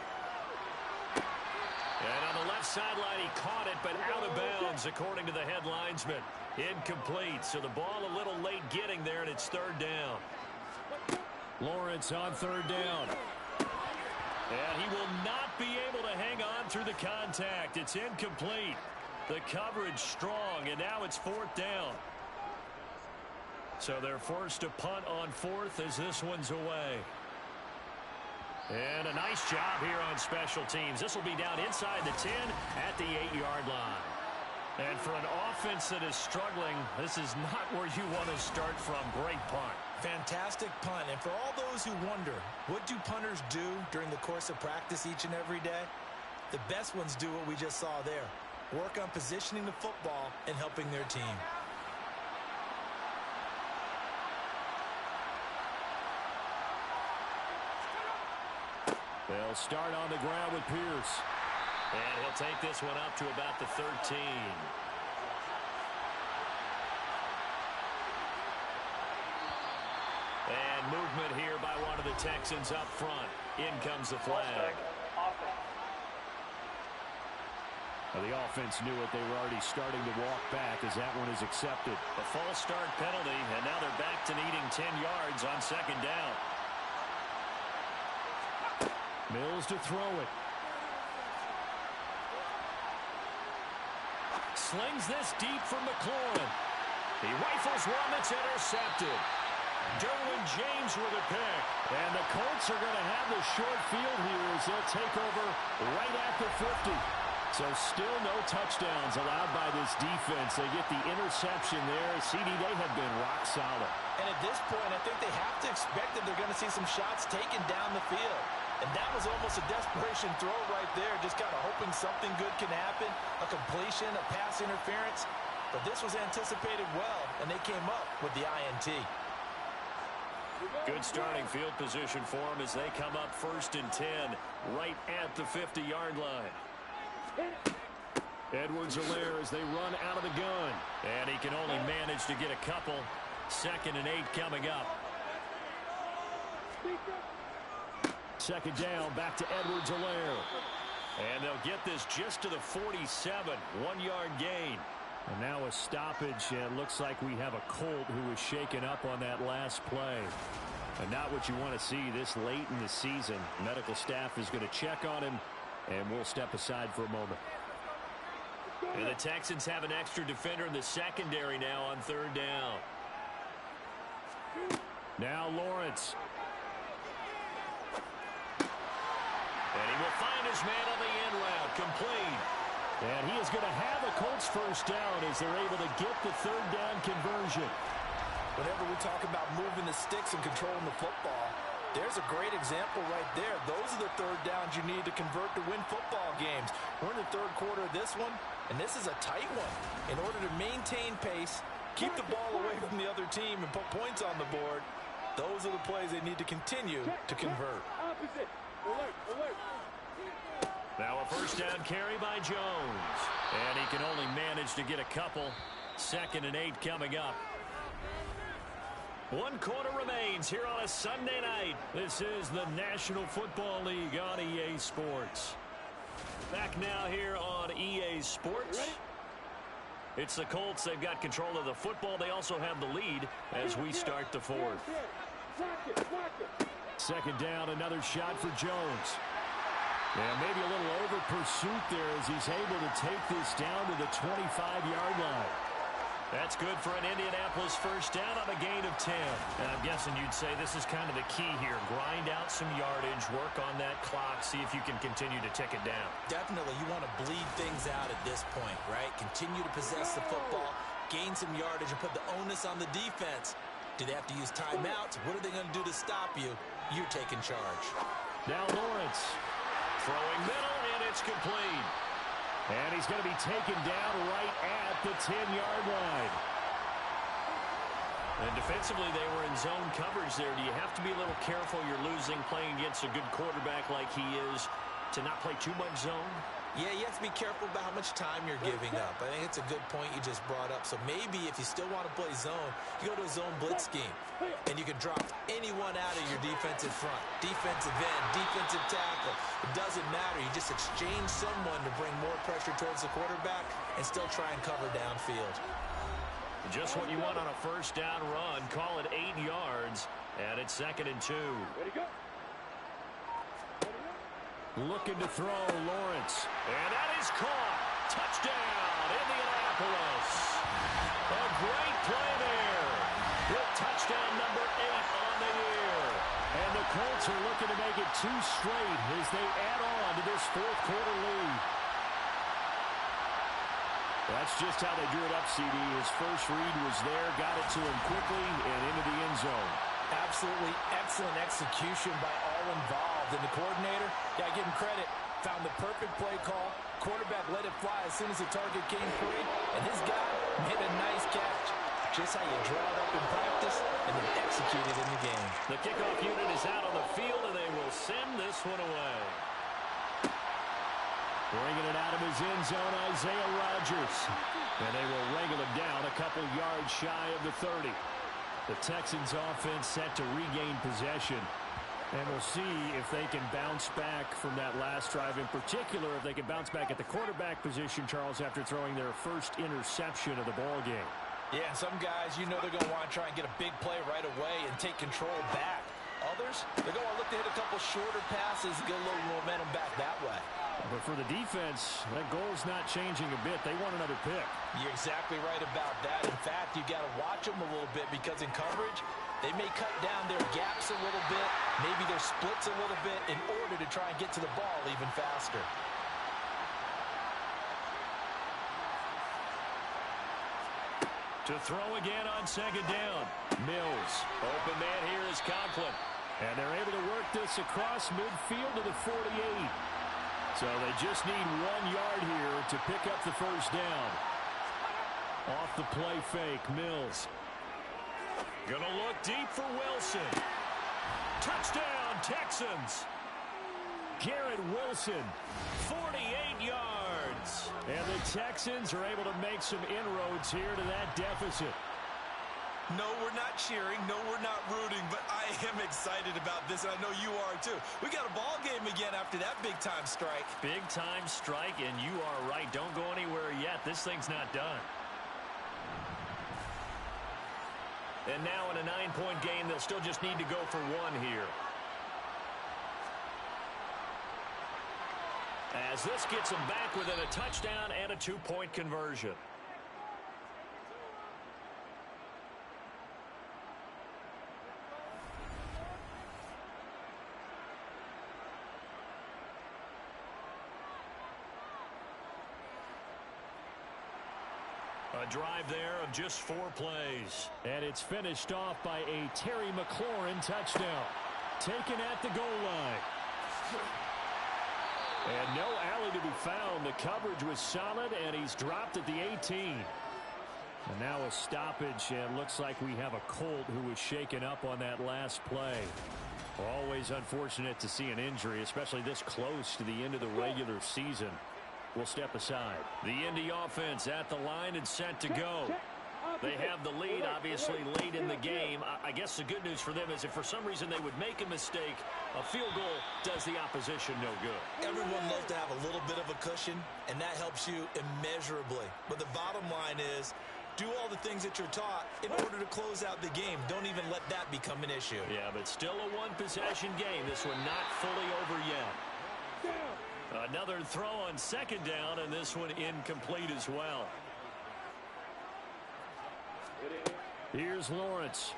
And on the left sideline, he caught it, but out of bounds, according to the head linesman. Incomplete, so the ball a little late getting there, and it's 3rd down. Lawrence on 3rd down. And he will not be able to hang on through the contact. It's incomplete. The coverage strong, and now it's 4th down. So they're forced to punt on 4th as this one's away. And a nice job here on special teams. This will be down inside the 10 at the 8-yard line. And for an offense that is struggling, this is not where you want to start from. Great punt. Fantastic punt. And for all those who wonder, what do punters do during the course of practice each and every day? The best ones do what we just saw there. Work on positioning the football and helping their team. They'll start on the ground with Pierce. And he'll take this one up to about the 13. And movement here by one of the Texans up front. In comes the flag. Well, the offense knew it. They were already starting to walk back as that one is accepted. A false start penalty, and now they're back to needing 10 yards on 2nd down. Mills to throw it. Slings this deep for McLaurin. He rifles one that's intercepted. Derwin James with a pick. And the Colts are going to have the short field here as they'll take over right at the 50. So still no touchdowns allowed by this defense. They get the interception there. CD, they have been rock solid. And at this point, I think they have to expect that they're going to see some shots taken down the field. And that was almost a desperation throw right there, just kind of hoping something good can happen, a completion, a pass interference. But this was anticipated well, and they came up with the INT. Good starting field position for them as they come up 1st and 10 right at the 50-yard line. Edwards-Helaire as they run out of the gun. And he can only manage to get a couple. 2nd and 8 coming up. 2nd down, back to Edwards-Helaire. And they'll get this just to the 47. 1-yard gain. And now a stoppage. It looks like we have a Colt who was shaken up on that last play. And not what you want to see this late in the season. Medical staff is going to check on him, and we'll step aside for a moment. And the Texans have an extra defender in the secondary now on 3rd down. Now Lawrence. And he will find his man on the end route, complete. And he is going to have a Colts 1st down as they're able to get the 3rd down conversion. Whenever we talk about moving the sticks and controlling the football, there's a great example right there. Those are the 3rd downs you need to convert to win football games. We're in the 3rd quarter of this one, and this is a tight one. In order to maintain pace, keep the ball away from the other team, and put points on the board, those are the plays they need to continue to convert. Opposite. Alert, alert. Now a 1st down carry by Jones. And he can only manage to get a couple. 2nd and 8 coming up. 1 quarter remains here on a Sunday night. This is the National Football League on EA Sports. Back now here on EA Sports. It's the Colts. They've got control of the football. They also have the lead as we start the 4th. 2nd down, another shot for Jones. And maybe a little over pursuit there as he's able to take this down to the 25-yard line. That's good for an Indianapolis 1st down on a gain of 10. And I'm guessing you'd say this is kind of the key here. Grind out some yardage, work on that clock, see if you can continue to tick it down. Definitely, you want to bleed things out at this point, right? Continue to possess the football, gain some yardage, and put the onus on the defense. Do they have to use timeouts? What are they going to do to stop you? You're taking charge. Now Lawrence. Throwing middle, and it's complete. And he's going to be taken down right at the 10-yard line. And defensively, they were in zone coverage there. Do you have to be a little careful you're losing playing against a good quarterback like he is to not play too much zone? Yeah, you have to be careful about how much time you're giving up. I think it's a good point you just brought up. So maybe if you still want to play zone, you go to a zone blitz scheme. And you can drop anyone out of your defensive front. Defensive end, defensive tackle. It doesn't matter. You just exchange someone to bring more pressure towards the quarterback and still try and cover downfield. Just what you want on a 1st down run. Call it 8 yards. And it's 2nd and 2. Ready, go. Looking to throw, Lawrence. And that is caught. Touchdown, Indianapolis. A great play there. With touchdown number 8 on the year. And the Colts are looking to make it 2 straight as they add on to this 4th quarter lead. That's just how they drew it up, CD. His first read was there, got it to him quickly and into the end zone. Absolutely excellent execution by all involved. And the coordinator, yeah, I give him credit, found the perfect play call. Quarterback let it fly as soon as the target came free. And his guy made a nice catch. Just how you draw it up in practice and then execute it in the game. The kickoff unit is out on the field, and they will send this one away. Bringing it out of his end zone, Isaiah Rodgers. And they will wrangle him down a couple yards shy of the 30. The Texans offense set to regain possession. And we'll see if they can bounce back from that last drive. In particular, if they can bounce back at the quarterback position, Charles, after throwing their first interception of the ball game. Yeah, and some guys, you know they're going to want to try and get a big play right away and take control back. Others, they're going to look to hit a couple shorter passes and get a little momentum back that way. But for the defense, that goal's not changing a bit. They want another pick. You're exactly right about that. In fact, you got to watch them a little bit because in coverage, they may cut down their gaps a little bit, maybe their splits a little bit in order to try and get to the ball even faster. To throw again on second down. Mills. Open man here is Conklin. And they're able to work this across midfield to the 48. So they just need 1 yard here to pick up the first down. Off the play fake, Mills. Gonna look deep for Wilson. Touchdown, Texans. Garrett Wilson. 48 yards. And the Texans are able to make some inroads here to that deficit. No, we're not cheering. No, we're not rooting, but I am excited about this, and I know you are too. We got a ball game again after that big-time strike. Big-time strike, and you are right. Don't go anywhere yet. This thing's not done. And now in a 9-point game, they'll still just need to go for 1 here. As this gets them back within a touchdown and a 2-point conversion. A drive there of just 4 plays. And it's finished off by a Terry McLaurin touchdown. Taken at the goal line. And no alley to be found. The coverage was solid, and he's dropped at the 18. And now a stoppage, and looks like we have a Colt who was shaken up on that last play. Always unfortunate to see an injury, especially this close to the end of the regular season. We'll step aside. The Indy offense at the line and set to go. They have the lead, obviously, late in the game. I guess the good news for them is if for some reason they would make a mistake, a field goal does the opposition no good. Everyone loves to have a little bit of a cushion, and that helps you immeasurably. But the bottom line is, do all the things that you're taught in order to close out the game. Don't even let that become an issue. Yeah, but still a one-possession game. This one not fully over yet. Another throw on second down, and this one incomplete as well. Here's Lawrence.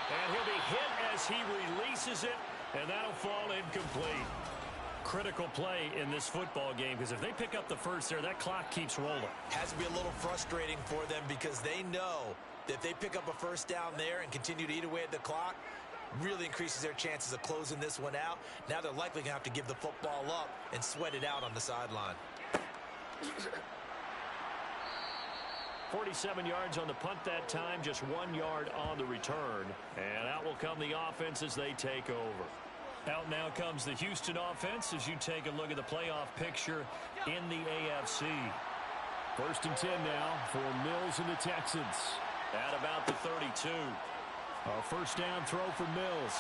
And he'll be hit as he releases it, and that'll fall incomplete. Critical play in this football game, because if they pick up the first there, that clock keeps rolling. Has to be a little frustrating for them because they know that if they pick up a first down there and continue to eat away at the clock, really increases their chances of closing this one out. Now they're likely going to have to give the football up and sweat it out on the sideline. 47 yards on the punt that time, just 1 yard on the return. And out will come the offense as they take over. Out now comes the Houston offense as you take a look at the playoff picture in the AFC. 1st and 10 now for Mills and the Texans. At about the 32. A first down throw for Mills.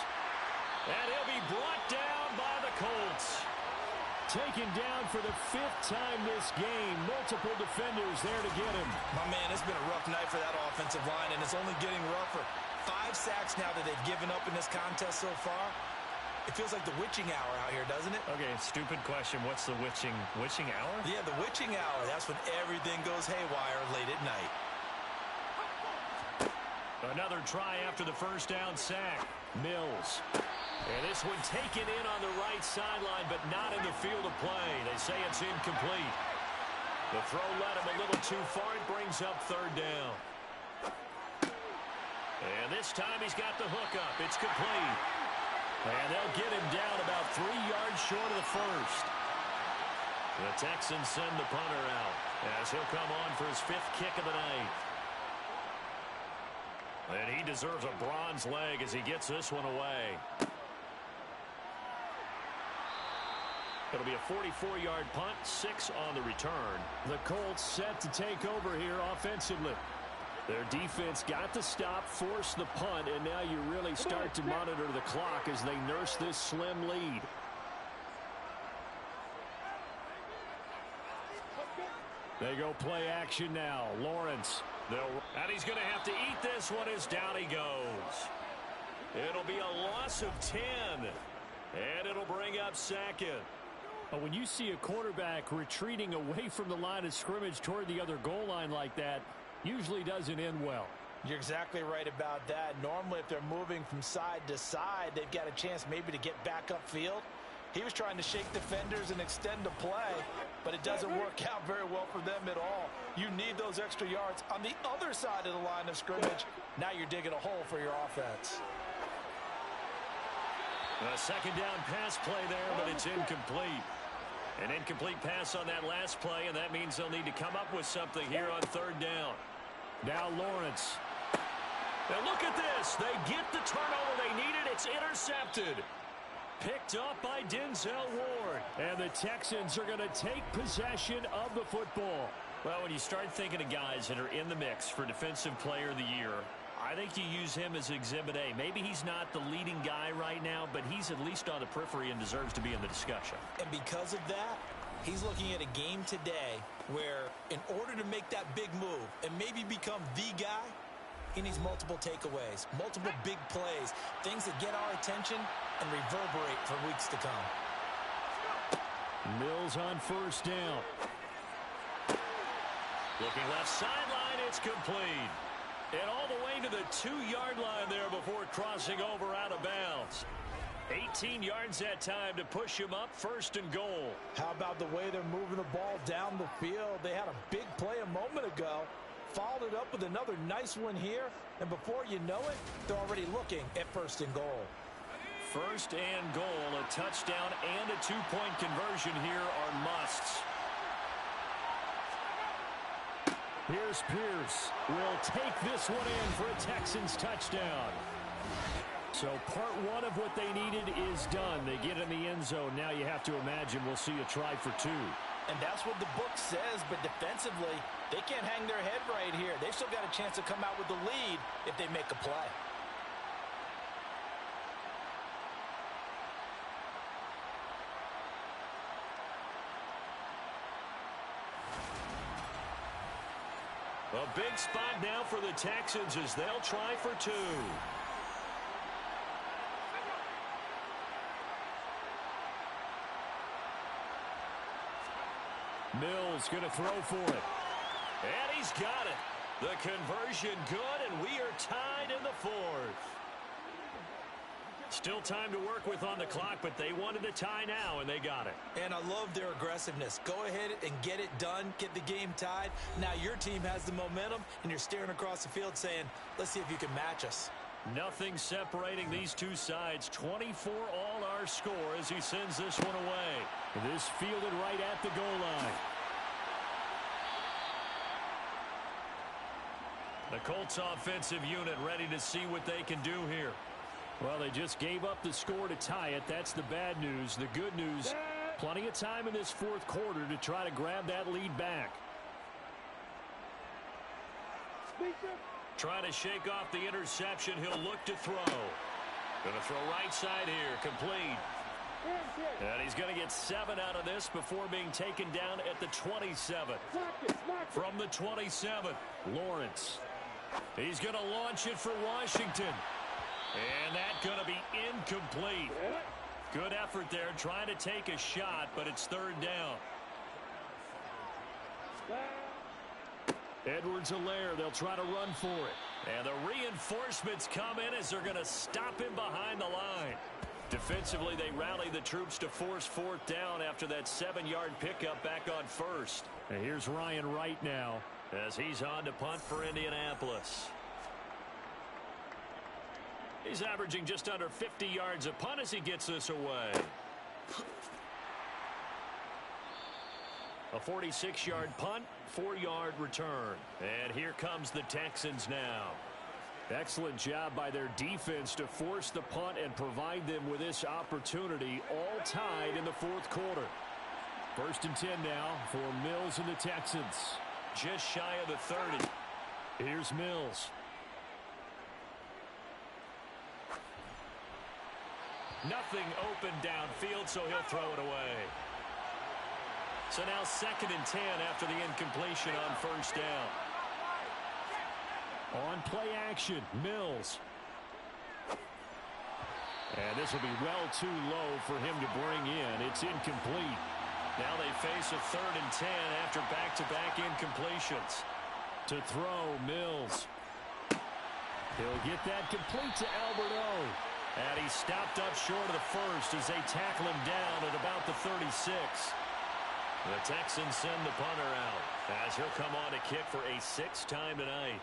And he'll be brought down by the Colts. Taken down for the 5th time this game. Multiple defenders there to get him. My man, it's been a rough night for that offensive line, and it's only getting rougher. 5 sacks now that they've given up in this contest so far. It feels like the witching hour out here, doesn't it? Okay, stupid question. What's the witching hour? Yeah, the witching hour. That's when everything goes haywire late at night. Another try after the first down sack. Mills. And this one taken in on the right sideline, but not in the field of play. They say it's incomplete. The throw led him a little too far. It brings up 3rd down. And this time he's got the hook up. It's complete. And they'll get him down about 3 yards short of the first. The Texans send the punter out as he'll come on for his 5th kick of the night. And he deserves a bronze leg as he gets this one away. It'll be a 44-yard punt, 6 on the return. The Colts set to take over here offensively. Their defense got the stop, forced the punt, and now you really start to monitor the clock as they nurse this slim lead. They go play action now. Lawrence. And he's going to have to eat this one as down he goes. It'll be a loss of 10. And it'll bring up 2nd. But when you see a quarterback retreating away from the line of scrimmage toward the other goal line like that, usually doesn't end well. You're exactly right about that. Normally, if they're moving from side to side, they've got a chance maybe to get back upfield. He was trying to shake defenders and extend the play, but it doesn't work out very well for them at all. You need those extra yards on the other side of the line of scrimmage. Now you're digging a hole for your offense. A second down pass play there, but it's incomplete. An incomplete pass on that last play, and that means they'll need to come up with something here on third down. Now Lawrence. And look at this. They get the turnover they needed. It's intercepted. Picked up by Denzel Ward. And the Texans are going to take possession of the football. Well, when you start thinking of guys that are in the mix for Defensive Player of the Year, I think you use him as Exhibit A. Maybe he's not the leading guy right now, but he's at least on the periphery and deserves to be in the discussion. And because of that, he's looking at a game today where in order to make that big move and maybe become the guy, he needs multiple takeaways, multiple big plays, things that get our attention and reverberate for weeks to come. Mills on first down. Looking left sideline, it's complete. And all the way to the 2-yard line there before crossing over out of bounds. 18 yards that time to push him up, first and goal. How about the way they're moving the ball down the field? They had a big play a moment ago, followed it up with another nice one here, and before you know it, they're already looking at first and goal. First and goal, a touchdown and a 2-point conversion here are musts. Here's Pierce. Will take this one in for a Texans touchdown. So part one of what they needed is done. They get in the end zone. Now you have to imagine we'll see a try for 2. And that's what the book says, but defensively, they can't hang their head right here. They've still got a chance to come out with the lead if they make a play. A big spot now for the Texans as they'll try for 2. Mills going to throw for it. And he's got it. The conversion good, and we are tied in the 4th. Still time to work with on the clock, but they wanted a tie now, and they got it. And I love their aggressiveness. Go ahead and get it done, get the game tied. Now your team has the momentum, and you're staring across the field saying, let's see if you can match us. Nothing separating these two sides. 24 all our score as he sends this one away. This fielded right at the goal line. The Colts offensive unit ready to see what they can do here. Well, they just gave up the score to tie it. That's the bad news. The good news, plenty of time in this 4th quarter to try to grab that lead back. Trying to shake off the interception. He'll look to throw. Going to throw right side here. Complete. And he's going to get 7 out of this before being taken down at the 27. From the 27, Lawrence. He's going to launch it for Washington. And that's going to be incomplete. Good effort there trying to take a shot, but it's 3rd down. Edwards-Helaire, they'll try to run for it. And the reinforcements come in as they're going to stop him behind the line. Defensively, they rally the troops to force 4th down after that 7-yard pickup back on 1st. And here's Ryan Wright now as he's on to punt for Indianapolis. He's averaging just under 50 yards a punt as he gets this away. A 46-yard punt, 4-yard return. And here comes the Texans now. Excellent job by their defense to force the punt and provide them with this opportunity, all tied in the 4th quarter. 1st and 10 now for Mills and the Texans. Just shy of the 30. Here's Mills. Nothing open downfield, so he'll throw it away. So now 2nd and 10 after the incompletion on 1st down. On play action, Mills. And this will be well too low for him to bring in. It's incomplete. Now they face a 3rd and 10 after back-to-back incompletions. To throw, Mills. He'll get that complete to Alberto. And he stopped up short of the first as they tackle him down at about the 36. The Texans send the punter out as he'll come on to kick for a 6th time tonight.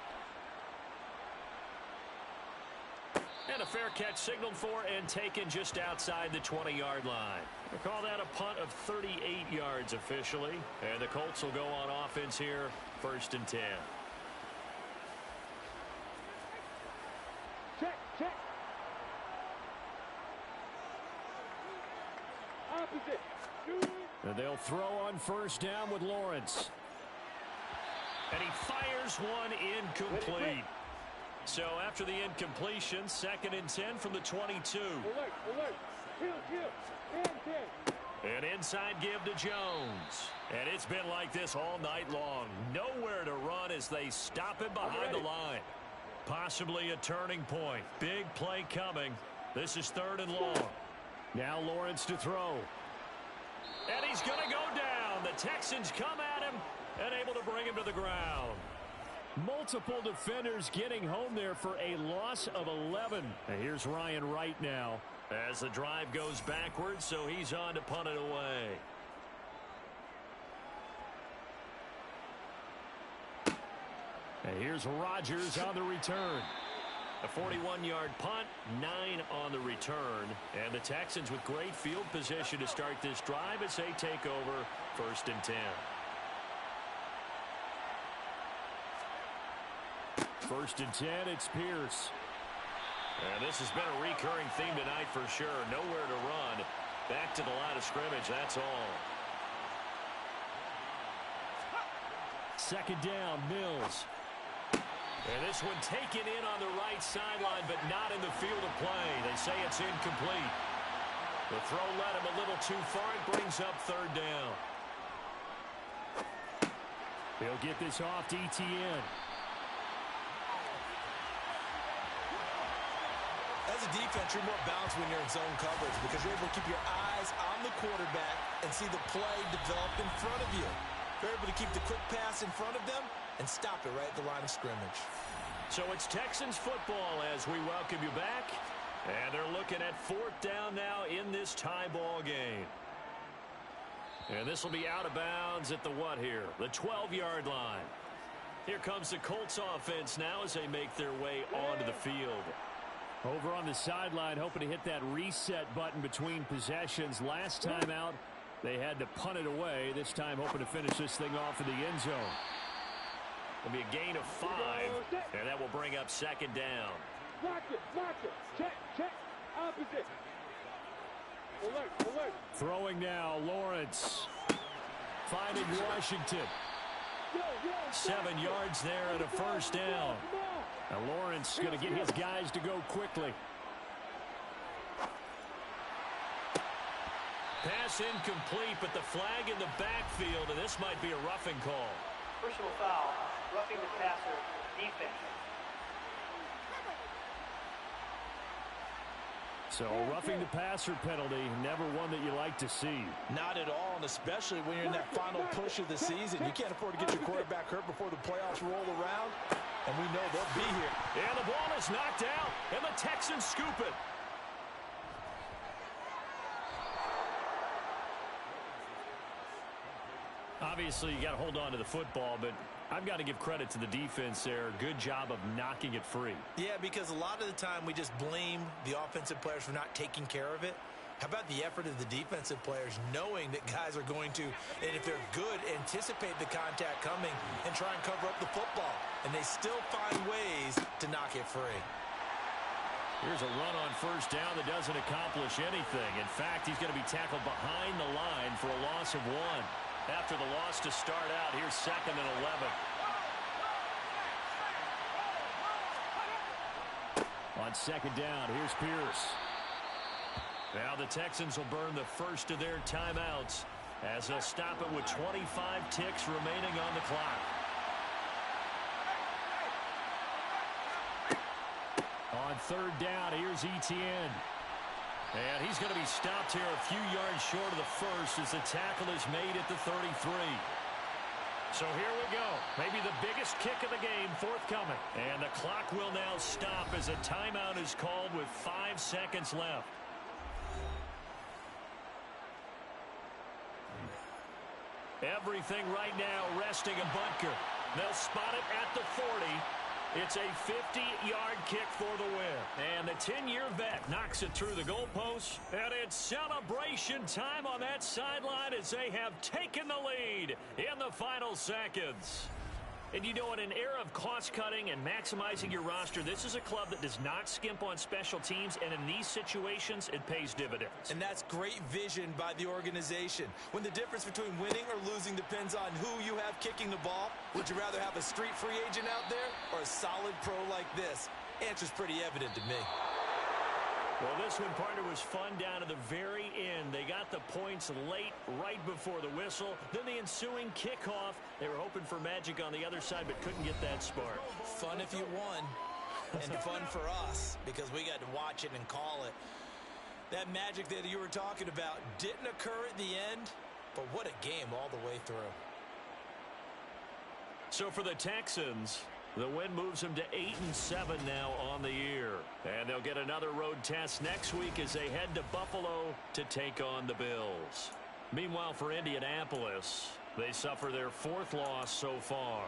And a fair catch signaled for and taken just outside the 20-yard line. We'll call that a punt of 38 yards officially. And the Colts will go on offense here, 1st and 10. Check, check. Opposite. And they'll throw on 1st down with Lawrence. And he fires one incomplete. So after the incompletion, 2nd and 10 from the 22. Alert, alert. Kill. 10. An inside give to Jones. And it's been like this all night long. Nowhere to run as they stop him behind the line. Possibly a turning point. Big play coming. This is 3rd and long. Now Lawrence to throw. And he's going to go down. The Texans come at him and able to bring him to the ground. Multiple defenders getting home there for a loss of 11. And here's Ryan Wright now. As the drive goes backwards, so he's on to punt it away. And here's Rodgers on the return. A 41-yard punt, 9 on the return. And the Texans with great field position to start this drive as they take over 1st and 10. 1st and 10, it's Pierce. And this has been a recurring theme tonight for sure. Nowhere to run. Back to the line of scrimmage, that's all. 2nd down, Mills. And this one taken in on the right sideline, but not in the field of play. They say it's incomplete. The throw led him a little too far. It brings up 3rd down. He'll get this off to ETN. As a defense, you're more balanced when you're in zone coverage because you're able to keep your eyes on the quarterback and see the play develop in front of you. You're able to keep the quick pass in front of them and stop it right at the line of scrimmage. So it's Texans football as we welcome you back. And they're looking at 4th down now in this tie ball game. And this will be out of bounds at the what here? The 12-yard line. Here comes the Colts offense now as they make their way onto the field. Over on the sideline, hoping to hit that reset button between possessions. Last time out, they had to punt it away. This time, hoping to finish this thing off in the end zone. It'll be a gain of 5, and that will bring up 2nd down. Block it. Check, check. Opposite. Alert, alert. Throwing now, Lawrence. Finding Washington. 7 yards there and a 1st down. Now Lawrence going to get his guys to go quickly. Pass incomplete, but the flag in the backfield, and this might be a roughing call. Personal foul, roughing the passer, defense. So roughing the passer penalty, never one that you like to see. Not at all, and especially when you're in that final push of the season. You can't afford to get your quarterback hurt before the playoffs roll around, and we know they'll be here. And the ball is knocked out, and the Texans scoop it. Obviously, you got to hold on to the football, but I've got to give credit to the defense there. Good job of knocking it free. Yeah, because a lot of the time we just blame the offensive players for not taking care of it. How about the effort of the defensive players knowing that guys are going to, and if they're good, anticipate the contact coming and try and cover up the football. And they still find ways to knock it free. Here's a run on 1st down that doesn't accomplish anything. In fact, he's going to be tackled behind the line for a loss of 1. After the loss to start out, here's 2nd and 11. On 2nd down, here's Pierce. Now the Texans will burn the first of their timeouts as they'll stop it with 25 ticks remaining on the clock. On 3rd down, here's ETN. And he's going to be stopped here a few yards short of the first as the tackle is made at the 33. So here we go. Maybe the biggest kick of the game forthcoming. And the clock will now stop as a timeout is called with 5 seconds left. Everything right now resting a bunker. They'll spot it at the 40. It's a 50-yard kick for the win. And the 10-year vet knocks it through the goalpost. And it's celebration time on that sideline as they have taken the lead in the final seconds. And you know, in an era of cost-cutting and maximizing your roster, this is a club that does not skimp on special teams, and in these situations, it pays dividends. And that's great vision by the organization. When the difference between winning or losing depends on who you have kicking the ball, would you rather have a street free agent out there or a solid pro like this? Answer's pretty evident to me. Well, this one, partner, was fun down to the very end. They got the points late, right before the whistle. Then the ensuing kickoff. They were hoping for magic on the other side, but couldn't get that spark. Fun if you won, and fun for us, because we got to watch it and call it. That magic that you were talking about didn't occur at the end, but what a game all the way through. So for the Texans, the win moves them to 8-7 now on the year. And they'll get another road test next week as they head to Buffalo to take on the Bills. Meanwhile, for Indianapolis, they suffer their 4th loss so far.